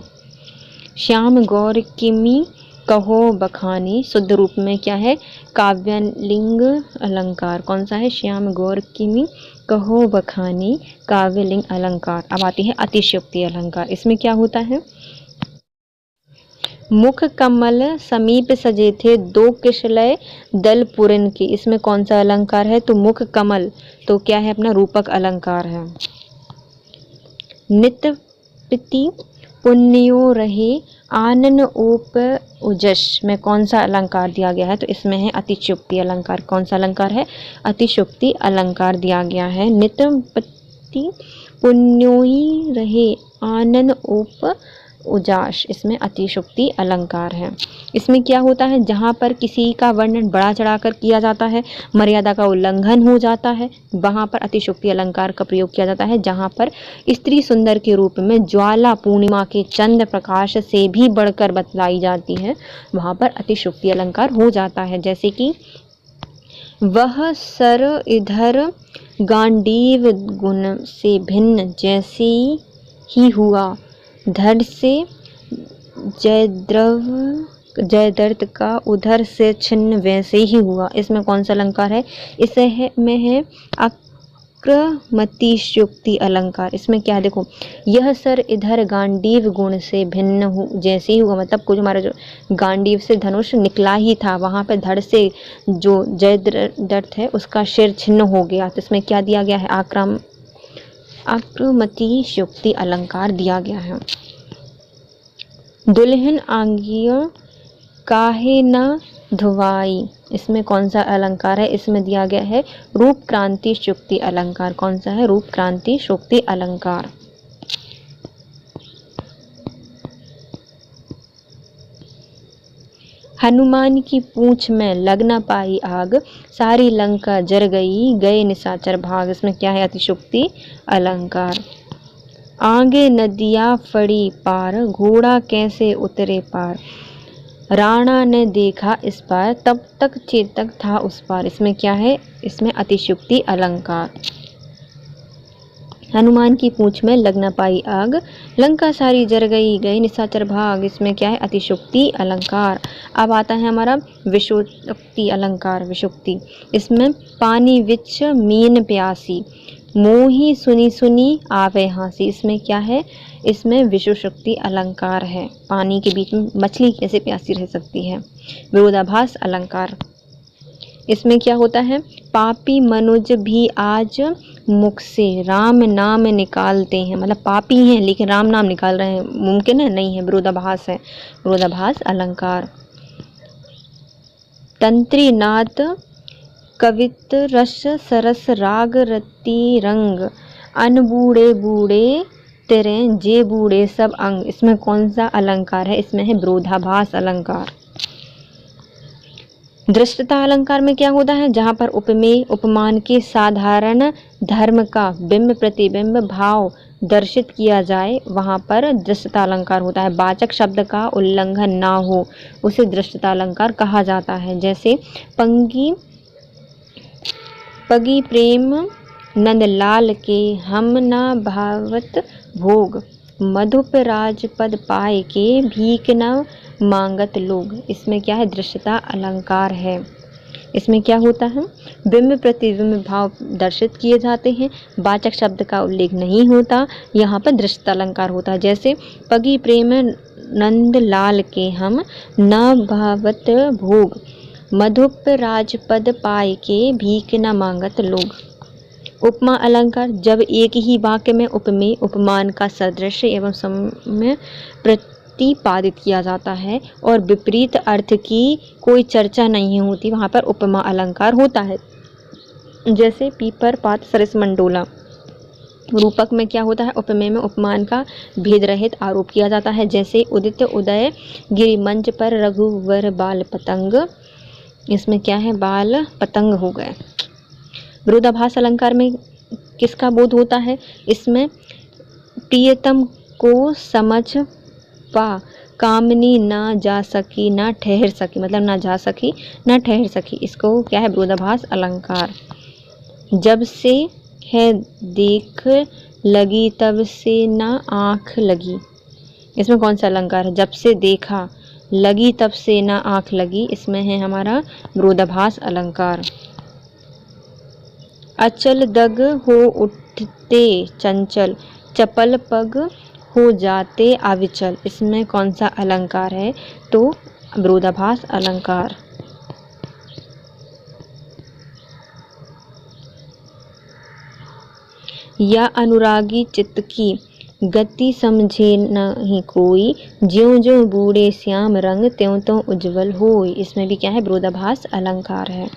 श्याम गौर किमी कहो बखानी, शुद्ध रूप में क्या है काव्यलिंग अलंकार। कौन सा है, श्याम गौर किमी कहो बखानी, काव्यलिंग अलंकार। अब आती है अतिशयोक्ति अलंकार। इसमें क्या होता है, मुख कमल समीप सजे थे दो किशलय दल पुरन के, इसमें कौन सा अलंकार है, तो मुख कमल, तो क्या है अपना रूपक अलंकार है। नित पिति पुण्यो रहे आनन ओप उजस में कौन सा अलंकार दिया गया है, तो इसमें है अतिशयोक्ति अलंकार। कौन सा अलंकार है, अतिशयोक्ति अलंकार दिया गया है। नित पिति पुण्यो ही रहे आनन ओप उजास, इसमें अतिशयोक्ति अलंकार है। इसमें क्या होता है, जहाँ पर किसी का वर्णन बढ़ा चढ़ाकर किया जाता है, मर्यादा का उल्लंघन हो जाता है, वहाँ पर अतिशयोक्ति अलंकार का प्रयोग किया जाता है। जहाँ पर स्त्री सुंदर के रूप में ज्वाला पूर्णिमा के चंद्र प्रकाश से भी बढ़कर बतलाई जाती है, वहाँ पर अतिशयोक्ति अलंकार हो जाता है। जैसे कि वह सर इधर गांडीव गुण से भिन्न जैसे ही हुआ, धड़ से जयद्रथ का उधर से छिन्न वैसे ही हुआ, इसमें कौन सा अलंकार है, इसमें है अक्रमतिशयोक्ति अलंकार। इसमें क्या देखो, यह सर इधर गांडीव गुण से भिन्न हो जैसे ही हुआ, मतलब कुछ हमारा जो गांडीव से धनुष निकला ही था, वहाँ पे धड़ से जो जयद्रथ है उसका सिर छिन्न हो गया, तो इसमें क्या दिया गया है, अक्रमतिशयोक्ति अलंकार दिया गया है। दुल्हन आंगिया काहे न धुवाई, इसमें कौन सा अलंकार है, इसमें दिया गया है रूप क्रांति शोक्ति अलंकार। कौन सा है, रूप क्रांति शोक्ति अलंकार। हनुमान की पूंछ में लग न पाई आग, सारी लंका जर गई गए निशाचर भाग, इसमें क्या है, अतिशयोक्ति अलंकार। आगे नदियाँ फड़ी पार, घोड़ा कैसे उतरे पार, राणा ने देखा इस पार, तब तक चेतक था उस पार, इसमें क्या है, इसमें अतिशयोक्ति अलंकार। हनुमान की पूंछ में लग न पाई आग, लंका सारी जर गई गए निशाचर भाग, इसमें क्या है, अतिशयोक्ति अलंकार। अब आता है हमारा विषोक्ति अलंकार। विषोक्ति, इसमें पानी विच मीन प्यासी, मोही सुनी सुनी आवे हाँसी, इसमें क्या है, इसमें विषोक्ति अलंकार है। पानी के बीच में मछली कैसे प्यासी रह सकती है। विरोधाभास अलंकार, इसमें क्या होता है, पापी मनुज भी आज मुख से राम नाम निकालते हैं, मतलब पापी हैं लेकिन राम नाम निकाल रहे हैं, मुमकिन है? नहीं है, विरोधाभास है, विरोधाभास अलंकार। तंत्री नाद कवित रस सरस राग रति रंग, अन बूढ़े बूढ़े तेरे जे बूढ़े सब अंग, इसमें कौन सा अलंकार है? इसमें है विरोधाभास अलंकार। दृष्टता अलंकार में क्या होता है? जहाँ पर उपमेय उपमान के साधारण धर्म का बिंब प्रतिबिंब भाव दर्शित किया जाए, वहाँ पर दृष्टता अलंकार होता है। वाचक शब्द का उल्लंघन ना हो, उसे दृष्टता अलंकार कहा जाता है। जैसे पगी प्रेम नंदलाल के हम ना भावत भोग, मधुप राजपद पाए के भीख न मांगत लोग, इसमें क्या है? दृश्यता अलंकार है। इसमें क्या होता है? बिंब प्रतिबिंब भाव दर्शित किए जाते हैं, वाचक शब्द का उल्लेख नहीं होता, यहाँ पर दृश्यता अलंकार होता है। जैसे पगी प्रेम नंदलाल के हम न भावत भोग, मधुप राजपद पाए के भीख न मांगत लोग। उपमा अलंकार, जब एक ही वाक्य में उपमेय उपमान का सदृश्य एवं साम्य प्रतिपादित किया जाता है और विपरीत अर्थ की कोई चर्चा नहीं होती, वहाँ पर उपमा अलंकार होता है। जैसे पीपर पात सरस मंडोला। रूपक में क्या होता है? उपमेय में उपमान का भेद रहित आरोप किया जाता है। जैसे उदित उदय गिरि मंच पर रघुवर बाल पतंग, इसमें क्या है? बाल पतंग हो गए। विरोधाभास अलंकार में किसका बोध होता है? इसमें प्रियतम को समझ पा कामनी ना जा सकी ना ठहर सकी, मतलब ना जा सकी ना ठहर सकी, इसको क्या है? विरोधाभास अलंकार। जब से है देख लगी तब से ना आँख लगी, इसमें कौन सा अलंकार है? जब से देखा लगी तब से ना आँख लगी, इसमें है हमारा विरोधाभास अलंकार। अचल दग हो उठते चंचल, चपल पग हो जाते अविचल, इसमें कौन सा अलंकार है? तो विरोधाभास अलंकार। या अनुरागी चित्त की गति समझे नहीं कोई, ज्यों ज्यों बूढ़े श्याम रंग त्यों त्यों उज्जवल होय, इसमें भी क्या है? विरोधाभास अलंकार है।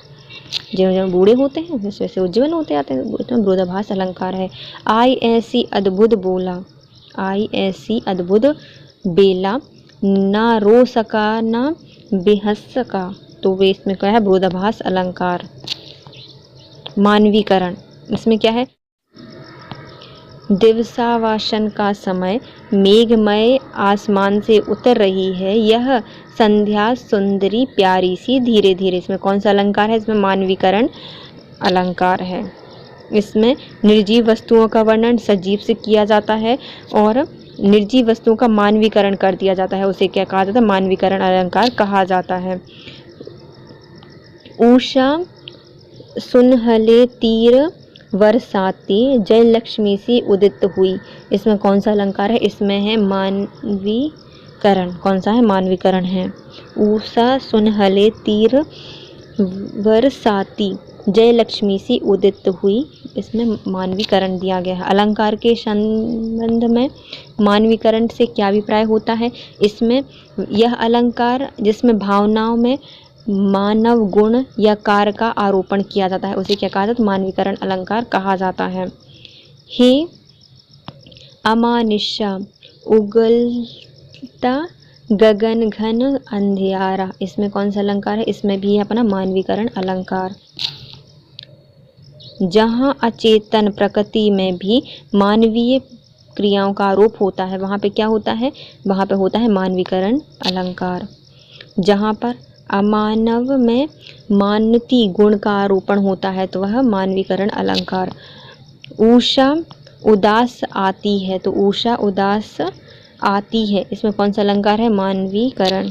ज्यों ज्यों बूढ़े होते हैं वैसे वैसे उज्जवल होते आते हैं, इसमें विरोधाभास अलंकार है। आई ऐसी अद्भुत बोला, आई ऐसी अद्भुत बेला, ना रो सका ना बेहस सका, तो वे इसमें क्या है? विरोधाभास अलंकार। मानवीकरण, इसमें क्या है? दिवसावासन का समय, मेघमय आसमान से उतर रही है यह संध्या सुंदरी प्यारी सी धीरे धीरे, इसमें कौन सा अलंकार है? इसमें मानवीकरण अलंकार है। इसमें निर्जीव वस्तुओं का वर्णन सजीव से किया जाता है और निर्जीव वस्तुओं का मानवीकरण कर दिया जाता है, उसे क्या कहा जाता है? मानवीकरण अलंकार कहा जाता है। उषा सुनहले तीर बरसाती, जय लक्ष्मी सी उदित हुई, इसमें कौन सा अलंकार है? इसमें है मानवीकरण। कौन सा है? मानवीकरण है। उषा सुनहले तीर बरसाती, जय लक्ष्मी सी उदित हुई, इसमें मानवीकरण दिया गया है। अलंकार के संबंध में मानवीकरण से क्या अभिप्राय होता है? इसमें यह अलंकार जिसमें भावनाओं में मानव गुण या कार्य का आरोपण किया जाता है, उसे क्या कहा जाता है? मानवीकरण अलंकार कहा जाता है। हे अमानिशा उगलता गगन घन अंधियारा, इसमें कौन सा अलंकार है? इसमें भी है अपना मानवीकरण अलंकार। जहाँ अचेतन प्रकृति में भी मानवीय क्रियाओं का आरोप होता है, वहाँ पे क्या होता है? वहाँ पे होता है मानवीकरण अलंकार। जहाँ पर अमानव में मानती गुण का आरोपण होता है तो वह मानवीकरण अलंकार। उषा उदास आती है, तो उषा उदास आती है, इसमें कौन सा अलंकार है? मानवीकरण।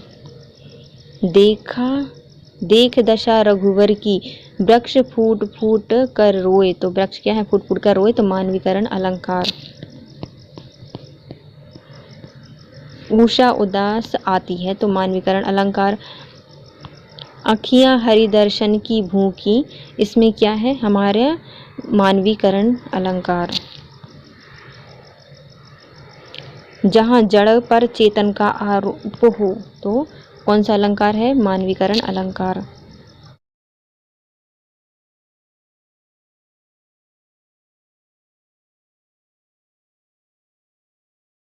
देख दशा रघुवर की, वृक्ष फूट फूट कर रोए, तो वृक्ष क्या है? फूट फूट कर रोए, तो मानवीकरण अलंकार। उषा उदास आती है तो मानवीकरण अलंकार। अखियाँ हरि दर्शन की भूखी, इसमें क्या है? हमारे मानवीकरण अलंकार। जहाँ जड़ पर चेतन का आरोप हो तो कौन सा अलंकार है? मानवीकरण अलंकार।